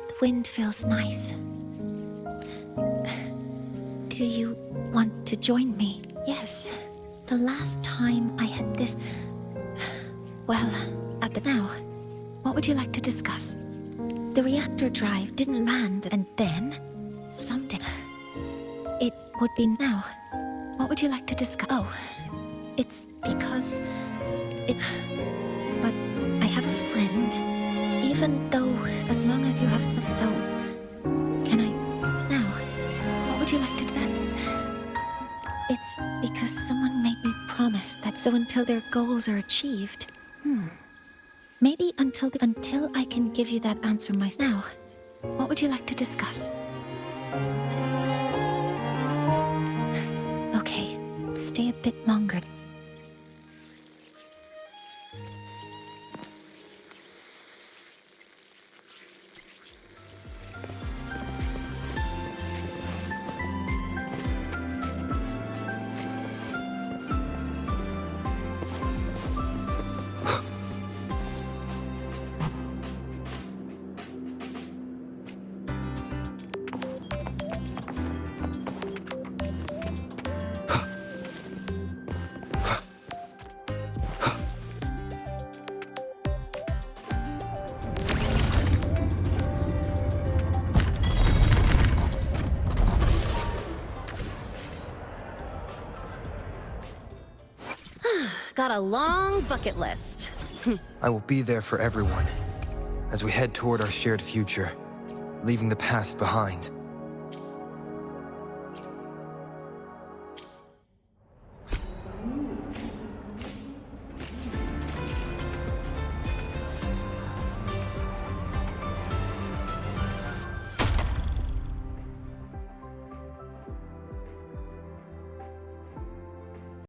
The wind feels nice. Do you want to join me? Yes. The last time I had this... Well, at the now. What would you like to discuss? The reactor drive didn't land, and then... Something... It would be now. What would you like to discuss? Oh, it's because... It... But I have a friend. Even though, as long as you have some... So... Can I... It's now. What would you like to... That's... It's because someone made me promise that so until their goals are achieved... Maybe until I can give you that answer myself. Now, what would you like to discuss? Okay, stay a bit longer.
Got a long bucket list.
I will be there for everyone as we head toward our shared future, leaving the past behind.